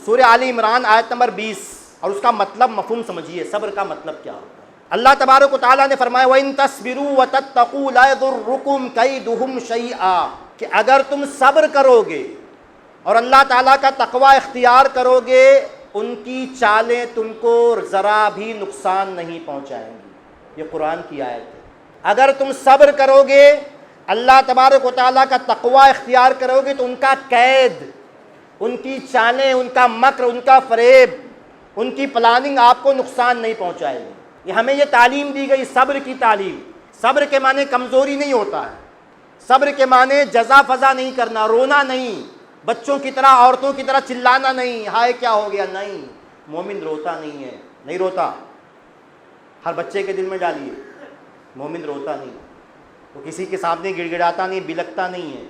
سورہ آل عمران آیت نمبر 20، اور اس کا مطلب مفہوم سمجھیے، صبر کا مطلب کیا ہوتا ہے۔ اللہ تبارک و تعالیٰ نے فرمایا وَإِن تَصْبِرُوا وَتَتَّقُوا لَا يَضُرُّكُمْ كَيْدُهُمْ شَيْئًا، کہ اگر تم صبر کرو گے اور اللہ تعالیٰ کا تقوی اختیار کرو گے، ان کی چالیں تم کو ذرا بھی نقصان نہیں پہنچائیں گی۔ یہ قرآن کی آیت ہے۔ اگر تم صبر کرو گے، اللہ تبارک و تعالیٰ کا تقوی اختیار کرو گے، تو ان کا قید، ان کی چالیں، ان کا مکر، ان کا فریب، ان کی پلاننگ آپ کو نقصان نہیں پہنچائے گی۔ ہمیں یہ تعلیم دی گئی، صبر کی تعلیم۔ صبر کے معنی کمزوری نہیں ہوتا ہے، صبر کے معنی جزا فضا نہیں کرنا، رونا نہیں، بچوں کی طرح عورتوں کی طرح چلانا نہیں، ہائے کیا ہو گیا، نہیں۔ مومن روتا نہیں ہے، نہیں روتا، ہر بچے کے دل میں ڈالیے، مومن روتا نہیں، وہ کسی کے سامنے گڑ گڑاتا نہیں، بلکتا نہیں ہے،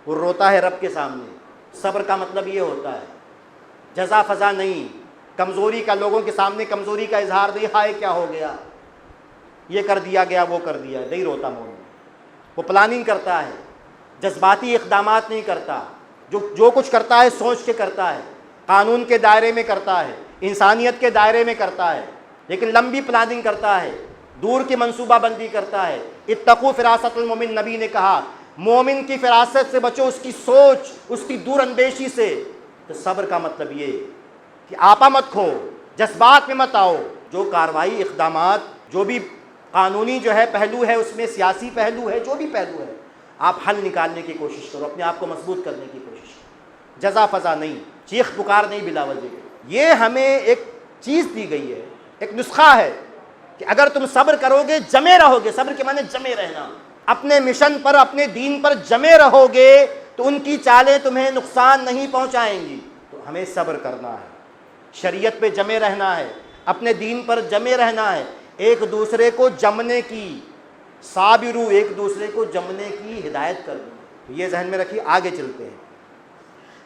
وہ روتا ہے رب کے سامنے۔ صبر کا مطلب یہ ہوتا ہے، جزا فضا نہیں، کمزوری کا، لوگوں کے سامنے کمزوری کا اظہار نہیں، ہائے کیا ہو گیا، یہ کر دیا گیا، وہ کر دیا، نہیں روتا مومن۔ وہ پلاننگ کرتا ہے، جذباتی اقدامات نہیں کرتا، جو کچھ کرتا ہے سوچ کے کرتا ہے، قانون کے دائرے میں کرتا ہے، انسانیت کے دائرے میں کرتا ہے، لیکن لمبی پلاننگ کرتا ہے، دور کی منصوبہ بندی کرتا ہے۔ اتقوا فراست المومن، نبی نے کہا مومن کی فراست سے بچو، اس کی سوچ، اس کی دور اندیشی سے۔ تو صبر کا مطلب یہ کہ آپا مت کھو، جذبات میں مت آؤ، جو کارروائی اقدامات، جو بھی قانونی جو ہے پہلو ہے، اس میں سیاسی پہلو ہے، جو بھی پہلو ہے، آپ حل نکالنے کی کوشش کرو، اپنے آپ کو مضبوط کرنے کی کوشش کرو، جزا فضا نہیں، چیخ پکار نہیں بلا وجہ۔ یہ ہمیں ایک چیز دی گئی ہے، ایک نسخہ ہے کہ اگر تم صبر کرو گے، جمے رہو گے، صبر کے معنی جمے رہنا، اپنے مشن پر، اپنے دین پر جمے رہو گے، تو ان کی چالیں تمہیں نقصان نہیں پہنچائیں گی۔ تو ہمیں صبر کرنا ہے، شریعت پہ جمے رہنا ہے، اپنے دین پر جمے رہنا ہے، ایک دوسرے کو جمنے کی، صابرو، ایک دوسرے کو جمنے کی ہدایت کر دیں۔ یہ ذہن میں رکھیے، آگے چلتے ہیں۔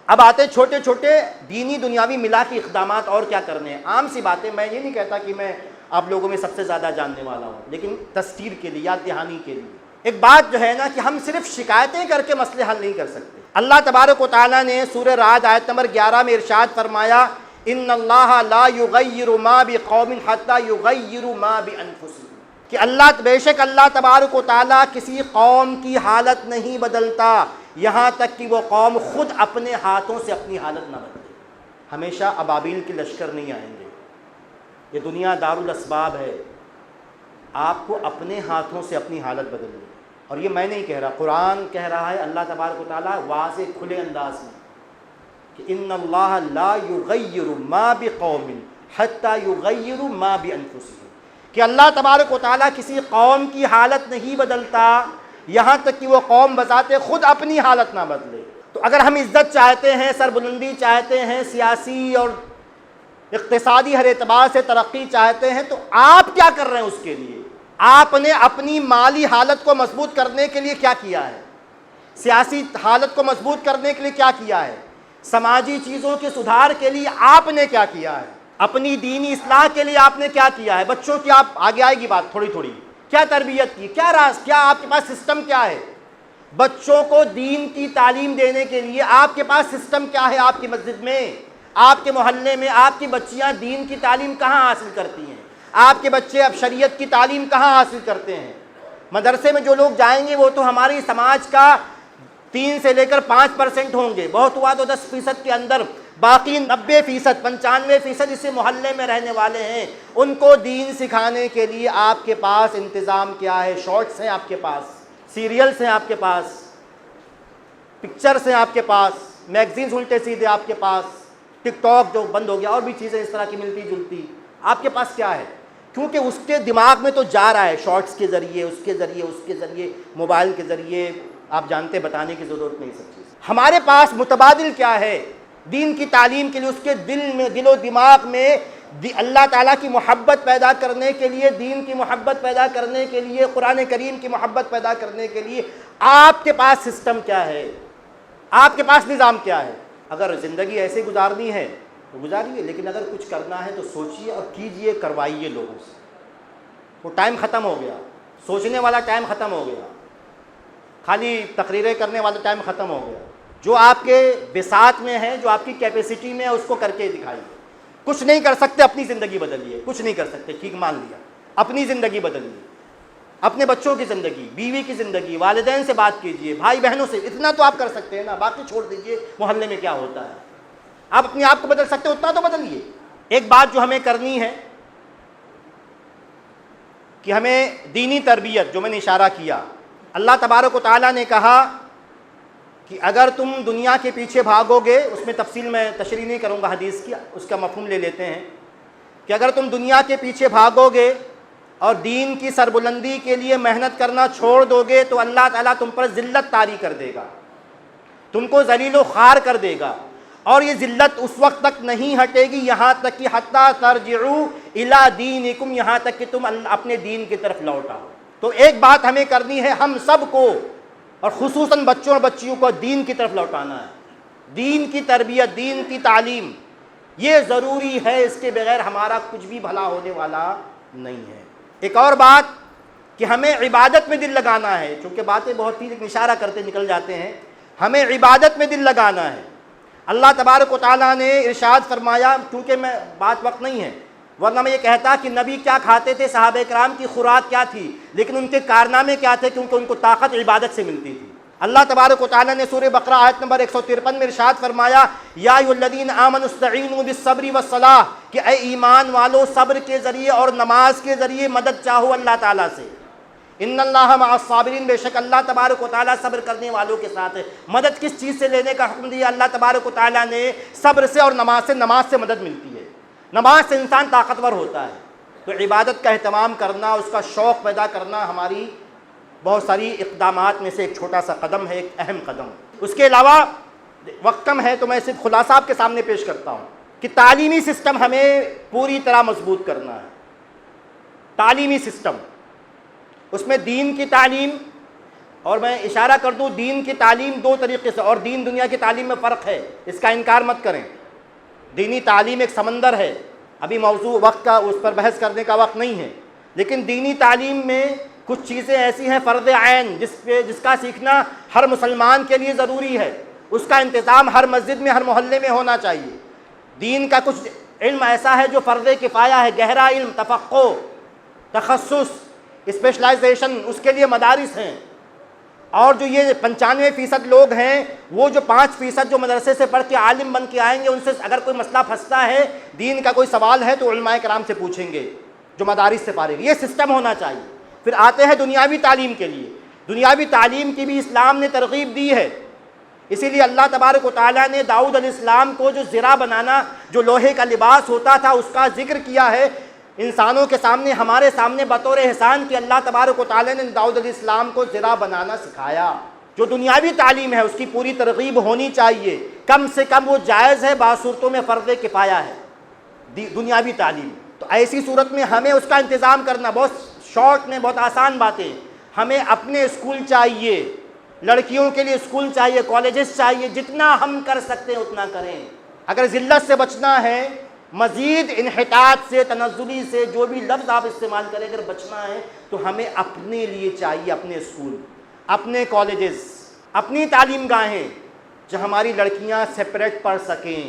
اب آتے ہیں چھوٹے چھوٹے دینی دنیاوی ملا کے اقدامات اور کیا کرنے ہیں۔ عام سی باتیں، میں یہ نہیں کہتا کہ میں آپ لوگوں میں سب سے زیادہ جاننے والا ہوں، لیکن تذکیر کے لیے، یاد دہانی کے لیے ایک بات جو ہے نا کہ ہم صرف شکایتیں کر کے مسئلے حل نہیں کر سکتے۔ اللہ تبارک و تعالیٰ نے سورہ رعد آیت نمبر 11 میں ارشاد فرمایا ان اللہ لا یغیر ما بقوم حتی یغیروا ما بانفسہم، کہ بے شک اللہ تبارک و تعالیٰ کسی قوم کی حالت نہیں بدلتا یہاں تک کہ وہ قوم خود اپنے ہاتھوں سے اپنی حالت نہ بدلے۔ ہمیشہ ابابیل کے لشکر نہیں آئیں گے، یہ دنیا دارالاسباب ہے، آپ کو اپنے ہاتھوں سے اپنی حالت بدلنی ہے۔ اور یہ میں نہیں کہہ رہا، قرآن کہہ رہا ہے، اللہ تبارک و تعالیٰ واضح کھلے انداز میں کہ ان اللہ لا یغیر ما بقوم حتی یغیروا ما بانفسہم، کہ اللہ تبارک و تعالیٰ کسی قوم کی حالت نہیں بدلتا یہاں تک کہ وہ قوم بذات خود اپنی حالت نہ بدلے۔ تو اگر ہم عزت چاہتے ہیں، سربلندی چاہتے ہیں، سیاسی اور اقتصادی ہر اعتبار سے ترقی چاہتے ہیں، تو آپ کیا کر رہے ہیں اس کے لیے؟ آپ نے اپنی مالی حالت کو مضبوط کرنے کے لیے کیا کیا ہے؟ سیاسی حالت کو مضبوط کرنے کے لیے کیا کیا ہے؟ سماجی چیزوں کے سدھار کے لیے آپ نے کیا کیا ہے؟ اپنی دینی اصلاح کے لیے آپ نے کیا کیا ہے؟ بچوں کی، آپ آگے آئے گی بات تھوڑی تھوڑی، کیا تربیت کی، کیا راز، کیا آپ کے پاس سسٹم کیا ہے؟ بچوں کو دین کی تعلیم دینے کے لیے آپ کے پاس سسٹم کیا ہے؟ آپ کی مسجد میں، آپ کے محلے میں آپ کی بچیاں دین کی تعلیم کہاں حاصل کرتی ہیں؟ آپ کے بچے اب شریعت کی تعلیم کہاں حاصل کرتے ہیں؟ مدرسے میں جو لوگ جائیں گے وہ تو ہماری سماج کا 3 سے لے کر 5% ہوں گے، بہت ہوا تو 10% کے اندر، باقی 90%، 95% اسے محلے میں رہنے والے ہیں۔ ان کو دین سکھانے کے لیے آپ کے پاس انتظام کیا ہے؟ شارٹس ہیں آپ کے پاس، سیریلز ہیں آپ کے پاس، پکچرز ہیں آپ کے پاس، میگزینز الٹے سیدھے آپ کے پاس، ٹک ٹاک جو بند ہو گیا، اور بھی چیزیں اس طرح کی ملتی جلتی، آپ کے پاس کیا ہے؟ کیونکہ اس کے دماغ میں تو جا رہا ہے شارٹس کے ذریعے، اس کے ذریعے، موبائل کے ذریعے، آپ جانتے، بتانے کی ضرورت نہیں سب چیز۔ ہمارے پاس متبادل کیا ہے؟ دین کی تعلیم کے لیے اس کے دل و دماغ میں اللہ تعالیٰ کی محبت پیدا کرنے کے لیے، دین کی محبت پیدا کرنے کے لیے، قرآن کریم کی محبت پیدا کرنے کے لیے آپ کے پاس سسٹم کیا ہے، آپ کے پاس نظام کیا ہے؟ اگر زندگی ایسے گزارنی ہے تو گزاریے، لیکن اگر کچھ کرنا ہے تو سوچیے اور کیجیے، کروائیے لوگوں سے۔ وہ ٹائم ختم ہو گیا، سوچنے والا ٹائم ختم ہو گیا، خالی تقریریں کرنے والا ٹائم ختم ہو گیا۔ جو آپ کے بساط میں ہے، جو آپ کی کیپیسٹی میں ہے، اس کو کر کے دکھائیے۔ کچھ نہیں کر سکتے، اپنی زندگی بدلیے۔ کچھ نہیں کر سکتے، ٹھیک مان لیا، اپنی زندگی بدلیے، اپنے بچوں کی زندگی، بیوی کی زندگی، والدین سے بات کیجیے، بھائی بہنوں سے، اتنا تو آپ کر سکتے ہیں نا، باقی چھوڑ دیجیے محلے میں کیا ہوتا ہے۔ آپ اپنے آپ کو بدل سکتے، اتنا تو بدلیے۔ ایک بات جو ہمیں کرنی ہے کہ ہمیں دینی تربیت، جو میں نے اشارہ کیا، اللہ تبارک و تعالیٰ نے کہا کہ اگر تم دنیا کے پیچھے بھاگو گے، اس میں تفصیل میں تشریح نہیں کروں گا حدیث کی، اس کا مفہوم لے لیتے ہیں کہ اگر تم دنیا کے پیچھے بھاگو گے اور دین کی سربلندی کے لیے محنت کرنا چھوڑ دو گے تو اللہ تعالیٰ تم پر ذلت طاری کر دے گا، تم کو ذلیل و خوار کر دے گا، اور یہ ذلت اس وقت تک نہیں ہٹے گی یہاں تک کہ حتیٰ ترجعوا الی دینکم، یہاں تک کہ تم اپنے دین کی طرف لوٹ آؤ۔ تو ایک بات ہمیں کرنی ہے، ہم سب کو اور خصوصاً بچوں اور بچیوں کو دین کی طرف لوٹانا ہے۔ دین کی تربیت، دین کی تعلیم، یہ ضروری ہے، اس کے بغیر ہمارا کچھ بھی بھلا ہونے والا نہیں ہے۔ ایک اور بات کہ ہمیں عبادت میں دل لگانا ہے، چونکہ باتیں بہت ہی اشارہ کرتے نکل جاتے ہیں، ہمیں عبادت میں دل لگانا ہے۔ اللہ تبارک و تعالیٰ نے ارشاد فرمایا، کیونکہ میں بات وقت نہیں ہے ورنہ میں یہ کہتا کہ نبی کیا کھاتے تھے، صحابہ کرام کی خوراک کیا تھی، لیکن ان کے کارنامے کیا تھے، کیونکہ ان کو طاقت عبادت سے ملتی تھی۔ اللہ تبارک و تعالیٰ نے سورہ بقرہ آیت نمبر 153 میں ارشاد فرمایا، یا ایھا الذین آمنوا استعینوا بالصبر والصلاۃ، کہ اے ایمان والو صبر کے ذریعے اور نماز کے ذریعے مدد چاہو اللہ تعالیٰ سے۔ ان اللہ مع الصابرین، بے شک اللہ تبارک و تعالیٰ صبر کرنے والوں کے ساتھ ہے۔ مدد کس چیز سے لینے کا حکم دیا اللہ تبارک و تعالیٰ نے؟ صبر سے اور نماز سے۔ نماز سے مدد ملتی ہے، نماز سے انسان طاقتور ہوتا ہے۔ تو عبادت کا اہتمام کرنا، اس کا شوق پیدا کرنا ہماری بہت ساری اقدامات میں سے ایک چھوٹا سا قدم ہے، ایک اہم قدم۔ اس کے علاوہ وقت کم ہے تو میں صرف خلاصہ آپ کے سامنے پیش کرتا ہوں کہ تعلیمی سسٹم ہمیں پوری طرح مضبوط کرنا ہے۔ تعلیمی سسٹم، اس میں دین کی تعلیم، اور میں اشارہ کر دوں دین کی تعلیم دو طریقے سے، اور دین دنیا کی تعلیم میں فرق ہے، اس کا انکار مت کریں۔ دینی تعلیم ایک سمندر ہے، ابھی موضوع وقت کا اس پر بحث کرنے کا وقت نہیں ہے، لیکن دینی تعلیم میں کچھ چیزیں ایسی ہیں فرض عین جس کا سیکھنا ہر مسلمان کے لیے ضروری ہے، اس کا انتظام ہر مسجد میں، ہر محلے میں ہونا چاہیے۔ دین کا کچھ علم ایسا ہے جو فرض کفایہ ہے، گہرا علم، تفقہ، تخصص، اسپیشلائزیشن، اس کے لیے مدارس ہیں۔ اور جو یہ 95% لوگ ہیں، وہ جو 5% جو مدرسے سے پڑھ کے عالم بن کے آئیں گے، ان سے اگر کوئی مسئلہ پھنستا ہے، دین کا کوئی سوال ہے تو علماء کرام سے پوچھیں گے جو مدارس سے فارغ۔ یہ سسٹم ہونا چاہیے۔ پھر آتے ہیں دنیاوی تعلیم کے لیے۔ دنیاوی تعلیم کی بھی اسلام نے ترغیب دی ہے، اسی لیے اللہ تبارک و تعالیٰ نے داؤد علیہ السلام کو جو زرہ بنانا، جو لوہے کا لباس ہوتا تھا، اس کا ذکر کیا ہے انسانوں کے سامنے، ہمارے سامنے بطور احسان کہ اللہ تبارک و تعالیٰ نے داؤد علیہ السلام کو زرہ بنانا سکھایا۔ جو دنیاوی تعلیم ہے اس کی پوری ترغیب ہونی چاہیے، کم سے کم وہ جائز ہے، بعض صورتوں میں فرض کفایہ ہے دنیاوی تعلیم۔ تو ایسی صورت میں ہمیں اس کا انتظام کرنا، بہت شارٹ میں بہت آسان باتیں، ہمیں اپنے اسکول چاہیے، لڑکیوں کے لیے اسکول چاہیے، کالجز چاہیے، جتنا ہم کر سکتے ہیں اتنا کریں۔ اگر ذلت سے بچنا ہے، مزید انحطاط سے، تنزلی سے، جو بھی لفظ آپ استعمال کریں، اگر بچنا ہے تو ہمیں اپنے لیے چاہیے اپنے اسکول، اپنے کالجز، اپنی تعلیم گاہیں جہاں ہماری لڑکیاں سپریٹ پڑھ سکیں،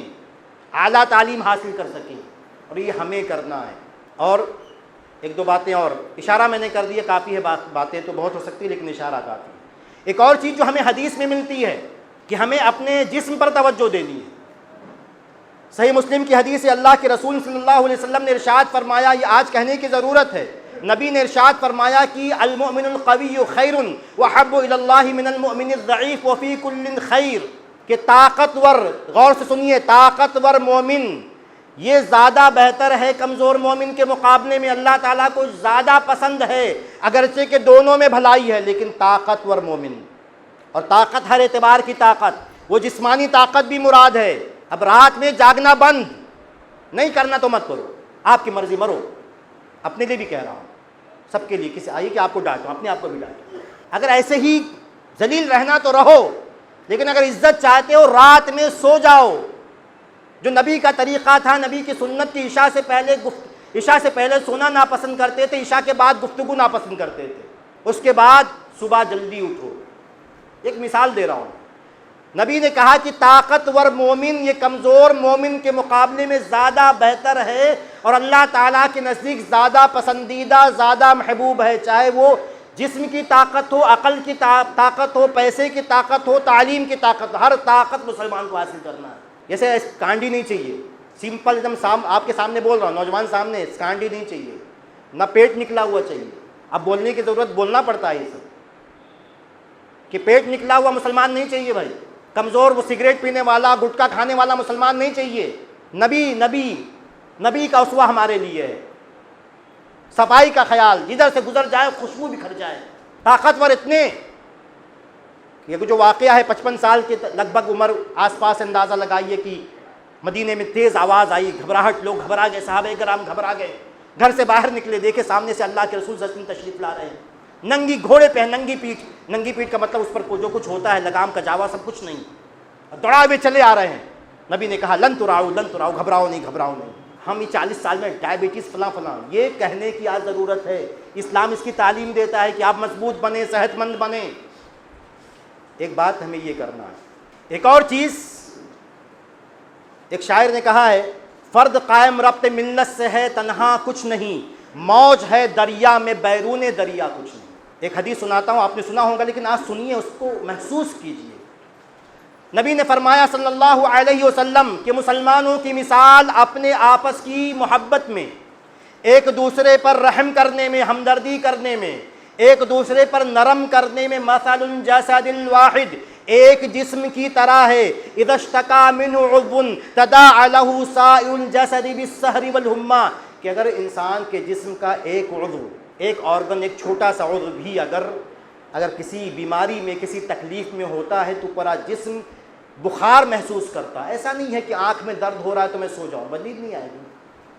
اعلیٰ تعلیم حاصل کر سکیں، اور یہ ہمیں کرنا ہے۔ اور ایک دو باتیں اور، اشارہ میں نے کر دیا، کافی ہے، باتیں تو بہت ہو سکتی ہے لیکن اشارہ کافی ہے۔ ایک اور چیز جو ہمیں حدیث میں ملتی ہے کہ ہمیں اپنے جسم پر توجہ دینی ہے۔ صحیح مسلم کی حدیث ہے، اللہ کے رسول صلی اللہ علیہ وسلم نے ارشاد فرمایا، یہ آج کہنے کی ضرورت ہے، نبی نے ارشاد فرمایا کہ المؤمن القوی خیر واحب الی اللہ من المؤمن الضعیف وفی کل خیر، کہ طاقتور، غور سے سنیے، طاقتور مومن یہ زیادہ بہتر ہے کمزور مومن کے مقابلے میں، اللہ تعالیٰ کو زیادہ پسند ہے، اگرچہ کہ دونوں میں بھلائی ہے، لیکن طاقتور مومن، اور طاقت ہر اعتبار کی طاقت، وہ جسمانی طاقت بھی مراد ہے۔ اب رات میں جاگنا بند نہیں کرنا تو مت کرو، آپ کی مرضی مرو. اپنے لیے بھی کہہ رہا ہوں, سب کے لیے, کسی آئیے کہ آپ کو ڈانٹوں, اپنے آپ کو بھی ڈانٹوں. اگر ایسے ہی ذلیل رہنا تو رہو, لیکن اگر عزت چاہتے ہو رات میں سو جاؤ. جو نبی کا طریقہ تھا, نبی کی سنت کی, عشاء سے پہلے سونا ناپسند کرتے تھے, عشاء کے بعد گفتگو ناپسند کرتے تھے, اس کے بعد صبح جلدی اٹھو. ایک مثال دے رہا ہوں. نبی نے کہا کہ طاقتور مومن یہ کمزور مومن کے مقابلے میں زیادہ بہتر ہے اور اللہ تعالیٰ کے نزدیک زیادہ پسندیدہ, زیادہ محبوب ہے, چاہے وہ جسم کی طاقت ہو, عقل کی طاقت ہو, پیسے کی طاقت ہو, تعلیم کی طاقت ہو. ہر طاقت مسلمان کو حاصل کرنا ہے. جیسے کانڈی نہیں چاہیے, سمپل ایک دم آپ کے سامنے بول رہا ہوں, نوجوان سامنے, کانڈی نہیں چاہیے, نہ پیٹ نکلا ہوا چاہیے. اب بولنے کی ضرورت, بولنا پڑتا ہے یہ سب کہ پیٹ نکلا ہوا مسلمان نہیں چاہیے بھائی. کمزور, وہ سگریٹ پینے والا, گٹکا کھانے والا مسلمان نہیں چاہیے. نبی کا اسوہ ہمارے لیے ہے. صفائی کا خیال, جدھر سے گزر جائے خوشبو بکھر جائے. طاقتور اتنے, یہ جو واقعہ ہے 55 سال کے لگ بھگ عمر, آس پاس اندازہ لگائیے کہ مدینے میں تیز آواز آئی, گھبراہٹ, لوگ گھبرا گئے, صحابہ کرام گھبرا گئے. گھر سے باہر نکلے, دیکھے سامنے سے اللہ کے رسول صلی اللہ علیہ وسلم تشریف لا رہے ہیں. ننگی گھوڑے پہ, ننگی پیٹھ کا مطلب اس پر جو کچھ ہوتا ہے, لگام کا جاوا سب کچھ نہیں, دوڑا ہوئے چلے آ رہے ہیں. نبی نے کہا لن تراؤ, گھبراؤ نہیں. ہم یہ 40 سال میں ڈائبٹیز فلاں, یہ کہنے کی آج ضرورت ہے. اسلام اس کی تعلیم دیتا ہے کہ آپ مضبوط بنیں, صحت مند بنیں. ایک بات ہمیں یہ کرنا ہے. ایک اور چیز, ایک شاعر نے کہا ہے, فرد قائم ربط ملت سے ہے تنہا کچھ نہیں, موج ہے دریا میں بیرون دریا کچھ نہیں. ایک حدیث سناتا ہوں, آپ نے سنا ہوگا لیکن آج سنیے, اس کو محسوس کیجیے. نبی نے فرمایا صلی اللہ علیہ وسلم کہ مسلمانوں کی مثال اپنے آپس کی محبت میں, ایک دوسرے پر رحم کرنے میں, ہمدردی کرنے میں, ایک دوسرے پر نرم کرنے میں, مثل الجسد الواحد, ایک جسم کی طرح ہے. اذا اشتکا منہ عضو تداعی لہ سائر الجسد بالسہر والحمى, کہ اگر انسان کے جسم کا ایک عضو, ایک آرگن, ایک چھوٹا سا عضو بھی اگر کسی بیماری میں, کسی تکلیف میں ہوتا ہے تو پورا جسم بخار محسوس کرتا ہے. ایسا نہیں ہے کہ آنکھ میں درد ہو رہا ہے تو میں سو جاؤں, بدید نہیں آئے گی.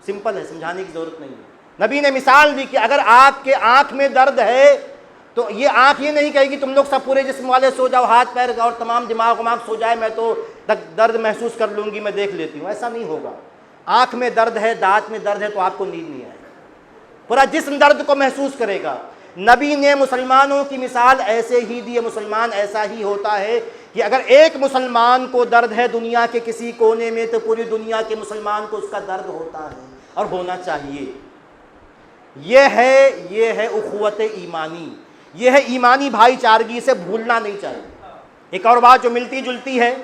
سمپل ہے, سمجھانے کی ضرورت نہیں ہے. نبی نے مثال دی کہ اگر آپ کے آنکھ میں درد ہے تو یہ آنکھ یہ نہیں کہے گی تم لوگ سب پورے جسم والے سو جاؤ, ہاتھ پیر اور تمام دماغ سو جائے, میں تو درد محسوس کر لوں گی, میں دیکھ لیتی ہوں. ایسا نہیں ہوگا. آنکھ میں درد ہے, دانت میں درد ہے تو آپ کو نیند نہیں آئے گی, پورا جسم درد کو محسوس کرے گا. نبی نے مسلمانوں کی مثال ایسے ہی دی. مسلمان ایسا ہی ہوتا ہے کہ اگر ایک مسلمان کو درد ہے دنیا کے کسی کونے میں تو پوری دنیا کے مسلمان کو اس کا درد ہوتا ہے اور ہونا چاہیے. یہ ہے اخوت ایمانی, یہ ہے ایمانی بھائی چارگی, سے بھولنا نہیں چاہیے. ایک اور بات جو ملتی جلتی ہے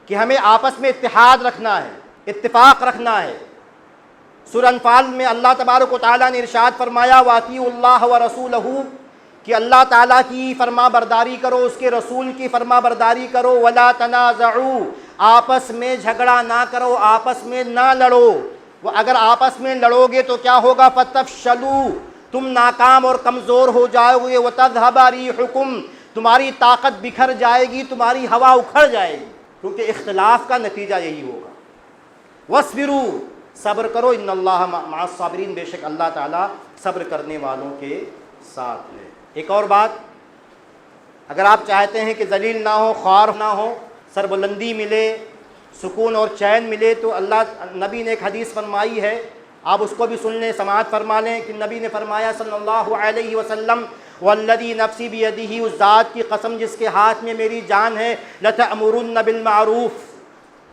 کہ ہمیں آپس میں اتحاد رکھنا ہے, اتفاق رکھنا ہے. سورہ انفال میں اللہ تبارک و تعالیٰ نے ارشاد فرمایا وَأَطِیعُوا اللَّهَ وَرَسُولَهُ, کہ اللہ تعالیٰ کی فرما برداری کرو, اس کے رسول کی فرما برداری کرو. وَلَا تَنَازَعُوا, آپس میں جھگڑا نہ کرو, آپس میں نہ لڑو. وہ اگر آپس میں لڑو گے تو کیا ہوگا, فَتَفْشَلُوا, تم ناکام اور کمزور ہو جاؤ گے. وَتَذْهَبَ رِيحُكُمْ, تمہاری طاقت بکھر جائے گی, تمہاری ہوا اکھڑ جائے گی, کیونکہ اختلاف کا نتیجہ یہی ہوگا. وَاصْبِرُوا, صبر کرو. ان اللہ مع الصابرین, بے شک اللہ تعالیٰ صبر کرنے والوں کے ساتھ ہے. ایک اور بات, اگر آپ چاہتے ہیں کہ ذلیل نہ ہو, خوار نہ ہو, سربلندی ملے, سکون اور چین ملے, تو نبی نے ایک حدیث فرمائی ہے, آپ اس کو بھی سن لیں, سماعت فرما لیں. کہ نبی نے فرمایا صلی اللہ علیہ وسلم والذی نفسی بیدہ, اس ذات کی قسم جس کے ہاتھ میں میری جان ہے, لتأمرن بالمعروف,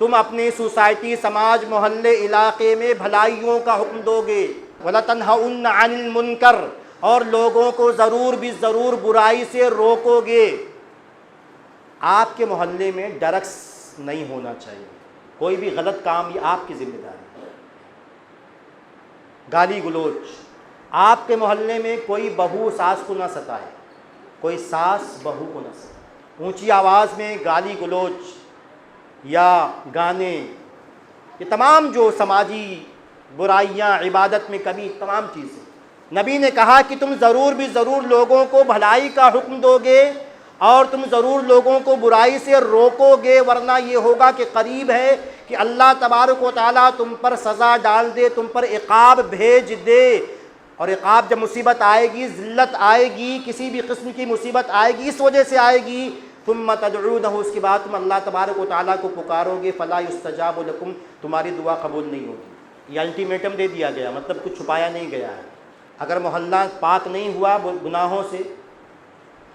تم اپنی سوسائٹی, سماج, محلے, علاقے میں بھلائیوں کا حکم دو گے. وَلَتَنْهَؤُنَّ عَنِ الْمُنْكَرِ, اور لوگوں کو ضرور بھی ضرور برائی سے روکو گے. آپ کے محلے میں ڈرگس نہیں ہونا چاہیے, کوئی بھی غلط کام یہ آپ کی ذمہ داری ہے. گالی گلوچ, آپ کے محلے میں کوئی بہو ساس کو نہ ستائے, کوئی ساس بہو کو نہ ستائے. اونچی آواز میں گالی گلوچ یا گانے, یہ تمام جو سماجی برائیاں, عبادت میں کمی, تمام چیزیں. نبی نے کہا کہ تم ضرور بھی ضرور لوگوں کو بھلائی کا حکم دو گے اور تم ضرور لوگوں کو برائی سے روکو گے، ورنہ یہ ہوگا کہ قریب ہے کہ اللہ تبارک و تعالیٰ تم پر سزا ڈال دے، تم پر عقاب بھیج دے۔ اور عقاب جب مصیبت آئے گی، ذلت آئے گی، کسی بھی قسم کی مصیبت آئے گی، اس وجہ سے آئے گی، ثم تدعونہ، اس کے بعد تم اللہ تبارک و تعالیٰ کو پکارو گے، فلا یستجاب لکم، تمہاری دعا قبول نہیں ہوگی۔ یہ الٹیمیٹم دے دیا گیا، مطلب کچھ چھپایا نہیں گیا ہے۔ اگر محلہ پاک نہیں ہوا گناہوں سے،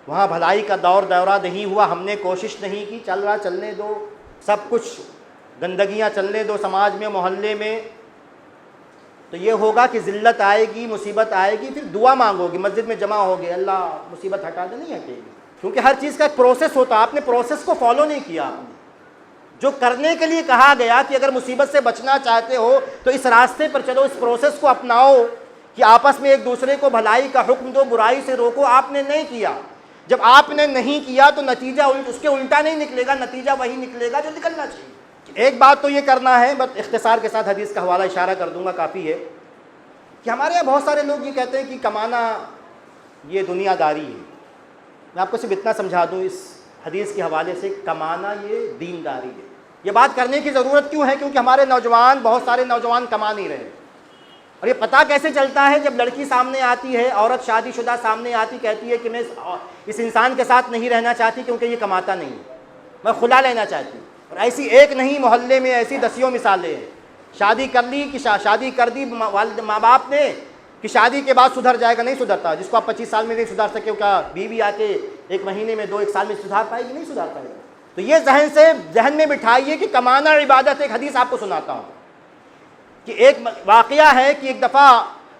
وہاں بھلائی کا دورہ نہیں ہوا، ہم نے کوشش نہیں کی، چل رہا چلنے دو، سب کچھ گندگیاں چلنے دو سماج میں، محلے میں، تو یہ ہوگا کہ ذلت آئے گی، مصیبت آئے گی، پھر دعا مانگو گی، مسجد میں جمع ہو گئے، اللہ مصیبت ہٹا دے، نہیں ہٹے گی، کیونکہ ہر چیز کا ایک پروسیس ہوتا ہے، آپ نے پروسیس کو فالو نہیں کیا۔ آپ نے جو کرنے کے لیے کہا گیا کہ اگر مصیبت سے بچنا چاہتے ہو تو اس راستے پر چلو، اس پروسیس کو اپناؤ کہ آپس میں ایک دوسرے کو بھلائی کا حکم دو، برائی سے روکو، آپ نے نہیں کیا۔ جب آپ نے نہیں کیا تو نتیجہ اس کے الٹا نہیں نکلے گا، نتیجہ وہی نکلے گا جو نکلنا چاہیے۔ ایک بات تو یہ کرنا ہے، بس اختصار کے ساتھ حدیث کا حوالہ اشارہ کر دوں گا، کافی ہے، کہ ہمارے یہاں بہت سارے لوگ یہ کہتے ہیں کہ کمانا یہ دنیا داری ہے۔ میں آپ کو صرف اتنا سمجھا دوں اس حدیث کے حوالے سے، کمانا یہ دین داری ہے۔ یہ بات کرنے کی ضرورت کیوں ہے؟ کیونکہ ہمارے نوجوان، بہت سارے نوجوان کما نہیں رہے، اور یہ پتہ کیسے چلتا ہے؟ جب لڑکی سامنے آتی ہے، عورت شادی شدہ سامنے آتی، کہتی ہے کہ میں اس انسان کے ساتھ نہیں رہنا چاہتی کیونکہ یہ کماتا نہیں، میں خلا لینا چاہتی ہوں۔ اور ایسی ایک نہیں، محلے میں ایسی دسیوں مثالیں ہیں۔ شادی کر لی کہ شادی کر دی والد ماں باپ نے کہ شادی کے بعد سدھر جائے گا، نہیں سدھرتا۔ جس کو آپ 25 سال میں نہیں سدھار سکے، کیا بیوی آ کے ایک مہینے میں 1 سال میں سدھار پائے گی؟ نہیں سدھار پائے گی۔ تو یہ ذہن میں بٹھائیے کہ کمانا عبادت۔ ایک حدیث آپ کو سناتا ہوں کہ ایک واقعہ ہے کہ ایک دفعہ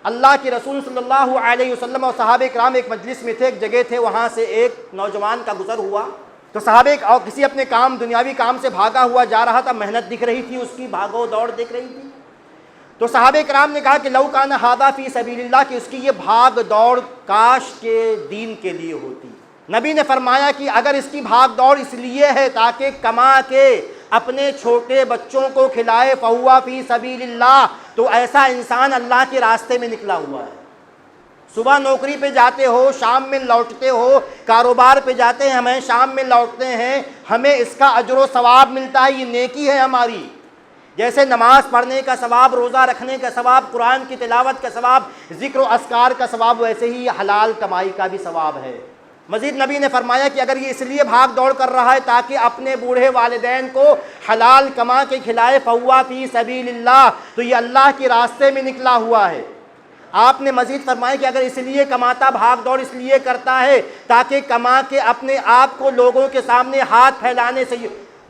اللہ کے رسول صلی اللہ علیہ وسلم اور صحابہ کرام ایک مجلس میں تھے، ایک جگہ تھے، وہاں سے ایک نوجوان کا گزر ہوا، تو صحابہ اور کسی اپنے کام، دنیاوی کام سے بھاگا ہوا جا رہا تھا، محنت دکھ رہی تھی اس کی، بھاگو دوڑ دکھ رہی تھی۔ تو صحابہ کرام نے کہا کہ لو کان ھذا فی سبیل اللہ، کہ اس کی یہ بھاگ دوڑ کاش کے دین کے لیے ہوتی۔ نبی نے فرمایا کہ اگر اس کی بھاگ دوڑ اس لیے ہے تاکہ کما کے اپنے چھوٹے بچوں کو کھلائے، فہو فی سبیل اللہ، تو ایسا انسان اللہ کے راستے میں نکلا ہوا ہے۔ صبح نوکری پہ جاتے ہو، شام میں لوٹتے ہو، کاروبار پہ جاتے ہیں، ہمیں شام میں لوٹتے ہیں، ہمیں اس کا اجر و ثواب ملتا ہے، یہ نیکی ہے ہماری۔ جیسے نماز پڑھنے کا ثواب، روزہ رکھنے کا ثواب، قرآن کی تلاوت کا ثواب، ذکر و اذکار کا ثواب، ویسے ہی حلال کمائی کا بھی ثواب ہے۔ مزید نبی نے فرمایا کہ اگر یہ اس لیے بھاگ دوڑ کر رہا ہے تاکہ اپنے بوڑھے والدین کو حلال کما کے کھلائے، فہو فی سبیل اللہ، تو یہ اللہ کے راستے میں نکلا ہوا ہے۔ آپ نے مزید فرمایا کہ اگر اس لیے کماتا، بھاگ دوڑ اس لیے کرتا ہے تاکہ کما کے اپنے آپ کو لوگوں کے سامنے ہاتھ پھیلانے سے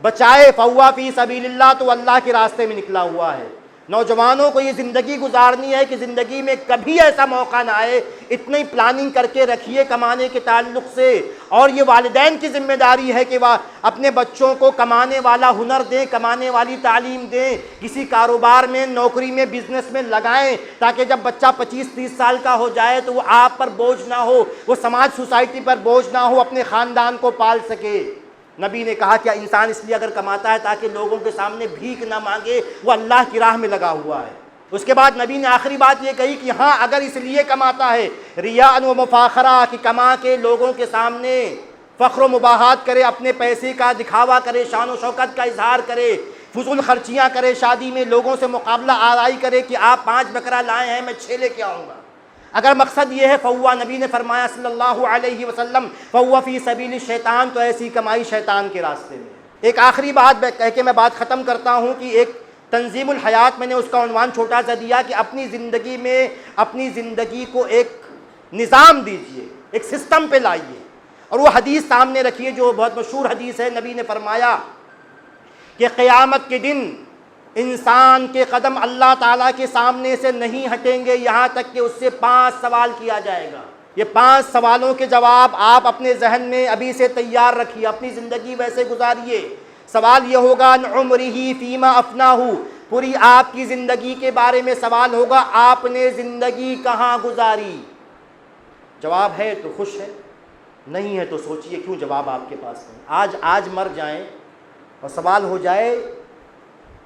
بچائے، فہو فی سبیل اللہ، تو اللہ کے راستے میں نکلا ہوا ہے۔ نوجوانوں کو یہ زندگی گزارنی ہے کہ زندگی میں کبھی ایسا موقع نہ آئے، اتنی پلاننگ کر کے رکھیے کمانے کے تعلق سے۔ اور یہ والدین کی ذمہ داری ہے کہ وہ اپنے بچوں کو کمانے والا ہنر دیں، کمانے والی تعلیم دیں، کسی کاروبار میں، نوکری میں، بزنس میں لگائیں، تاکہ جب بچہ 25-30 سال کا ہو جائے تو وہ آپ پر بوجھ نہ ہو، وہ سماج سوسائٹی پر بوجھ نہ ہو، اپنے خاندان کو پال سکے۔ نبی نے کہا کہ انسان اس لیے اگر کماتا ہے تاکہ لوگوں کے سامنے بھیک نہ مانگے، وہ اللہ کی راہ میں لگا ہوا ہے۔ اس کے بعد نبی نے آخری بات یہ کہی کہ ہاں اگر اس لیے کماتا ہے، ریاء و مفاخرہ، کہ کما کے لوگوں کے سامنے فخر و مباحات کرے، اپنے پیسے کا دکھاوا کرے، شان و شوکت کا اظہار کرے، فضول خرچیاں کرے، شادی میں لوگوں سے مقابلہ آرائی کرے کہ آپ 5 بکرا لائے ہیں، میں 6 لے کے آؤں گا، اگر مقصد یہ ہے، فہو، نبی نے فرمایا صلی اللہ علیہ وسلم، فہو فی سبیل الشیطان، تو ایسی کمائی شیطان کے راستے میں۔ ایک آخری بات کہہ کے میں بات ختم کرتا ہوں کہ ایک تنظیم الحیات، میں نے اس کا عنوان چھوٹا سا دیا کہ اپنی زندگی میں اپنی زندگی کو ایک نظام دیجئے، ایک سسٹم پہ لائیے، اور وہ حدیث سامنے رکھیے جو بہت مشہور حدیث ہے۔ نبی نے فرمایا کہ قیامت کے دن انسان کے قدم اللہ تعالیٰ کے سامنے سے نہیں ہٹیں گے یہاں تک کہ اس سے 5 سوال کیا جائے گا۔ یہ 5 سوالوں کے جواب آپ اپنے ذہن میں ابھی سے تیار رکھیے، اپنی زندگی ویسے گزاریے۔ سوال یہ ہوگا عن عمرہ فیما افناہ، پوری آپ کی زندگی کے بارے میں سوال ہوگا، آپ نے زندگی کہاں گزاری؟ جواب ہے تو خوش ہے، نہیں ہے تو سوچئے کیوں جواب آپ کے پاس نہیں۔ آج مر جائیں اور سوال ہو جائے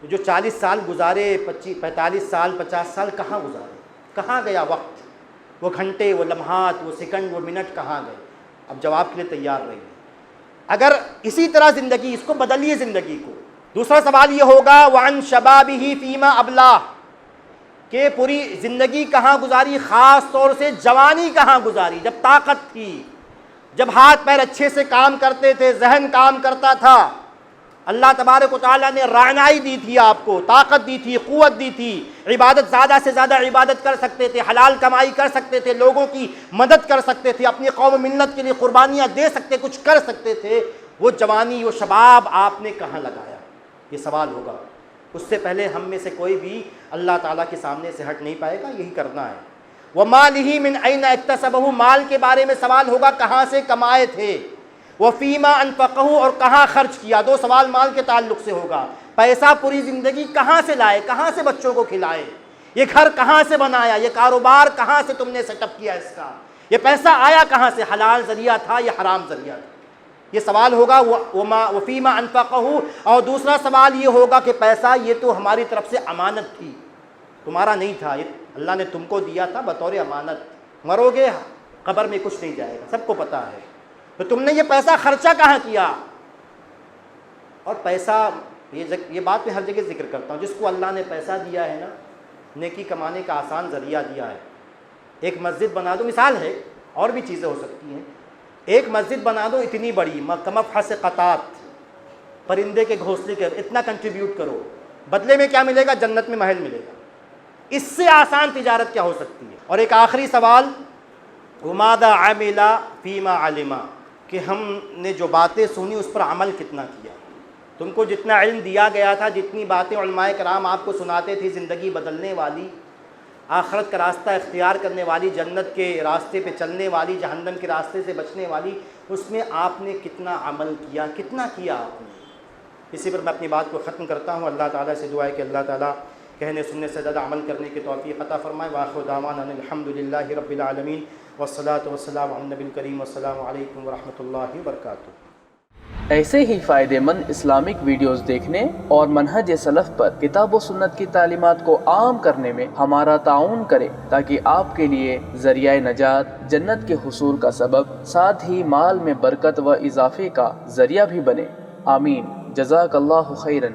جو 40 سال گزارے، 45 سال، 50 سال کہاں گزارے، کہاں گیا وقت، وہ گھنٹے، وہ لمحات، وہ سیکنڈ، وہ منٹ کہاں گئے؟ اب جواب کے لیے تیار رہیے۔ اگر اسی طرح زندگی، اس کو بدلیے زندگی کو۔ دوسرا سوال یہ ہوگا وعن شبابہ فیما ابلاہ، کہ پوری زندگی کہاں گزاری، خاص طور سے جوانی کہاں گزاری، جب طاقت تھی، جب ہاتھ پیر اچھے سے کام کرتے تھے، ذہن کام کرتا تھا، اللہ تبارک و تعالیٰ نے رعنائی دی تھی، آپ کو طاقت دی تھی، قوت دی تھی، عبادت زیادہ سے زیادہ عبادت کر سکتے تھے، حلال کمائی کر سکتے تھے، لوگوں کی مدد کر سکتے تھے، اپنی قوم ملت کے لیے قربانیاں دے سکتے، کچھ کر سکتے تھے۔ وہ جوانی، وہ شباب آپ نے کہاں لگایا؟ یہ سوال ہوگا۔ اس سے پہلے ہم میں سے کوئی بھی اللہ تعالیٰ کے سامنے سے ہٹ نہیں پائے گا، یہی کرنا ہے۔ وَمَالِهِ مِنْ أَيْنَ اكْتَسَبَهُ، مال کے بارے میں سوال ہوگا، کہاں سے کمائے تھے۔ وَفِيمَا أَنفَقَهُ، اور کہاں خرچ کیا۔ دو سوال مال کے تعلق سے ہوگا۔ پیسہ پوری زندگی کہاں سے لائے، کہاں سے بچوں کو کھلائے، یہ گھر کہاں سے بنایا، یہ کاروبار کہاں سے تم نے سیٹ اپ کیا، اس کا یہ پیسہ آیا کہاں سے، حلال ذریعہ تھا یا حرام ذریعہ تھا، یہ سوال ہوگا۔ وَفِيمَا أَنفَقَهُ، اور دوسرا سوال یہ ہوگا کہ پیسہ یہ تو ہماری طرف سے امانت تھی، تمہارا نہیں تھا، یہ اللہ نے تم کو دیا تھا بطور امانت، مرو گے قبر میں کچھ نہیں جائے گا، سب کو پتہ ہے، تو تم نے یہ پیسہ خرچہ کہاں کیا۔ اور پیسہ، یہ بات میں ہر جگہ ذکر کرتا ہوں، جس کو اللہ نے پیسہ دیا ہے نا، نیکی کمانے کا آسان ذریعہ دیا ہے۔ ایک مسجد بنا دو، مثال ہے، اور بھی چیزیں ہو سکتی ہیں، ایک مسجد بنا دو اتنی بڑی، کمفحص قطات، پرندے کے گھونسلے کے، اتنا کنٹریبیوٹ کرو، بدلے میں کیا ملے گا؟ جنت میں محل ملے گا۔ اس سے آسان تجارت کیا ہو سکتی ہے؟ اور ایک آخری سوال، وَمَاذَا عَمِلَ فِيمَا عَلِمَ، کہ ہم نے جو باتیں سنی اس پر عمل کتنا کیا۔ تم کو جتنا علم دیا گیا تھا، جتنی باتیں علماء کرام آپ کو سناتے تھے، زندگی بدلنے والی، آخرت کا راستہ اختیار کرنے والی، جنت کے راستے پہ چلنے والی، جہنم کے راستے سے بچنے والی، اس میں آپ نے کتنا عمل کیا، کتنا کیا آپ نے؟ اسی پر میں اپنی بات کو ختم کرتا ہوں۔ اللہ تعالیٰ سے دعا ہے کہ اللہ تعالیٰ کہنے سننے سے زیادہ عمل کرنے کی توفیق عطا فرمائے۔ وآخر دعوانا ان الحمد للہ رب العالمین، والصلاة والسلام علی النبی الکریم، والسلام علیکم ورحمۃ اللہ وبرکاتہ۔ ایسے ہی فائدہ مند اسلامک ویڈیوز دیکھنے اور منہج سلف پر کتاب و سنت کی تعلیمات کو عام کرنے میں ہمارا تعاون کریں، تاکہ آپ کے لیے ذریعہ نجات، جنت کے حصول کا سبب، ساتھ ہی مال میں برکت و اضافے کا ذریعہ بھی بنے۔ آمین۔ جزاک اللہ خیرن۔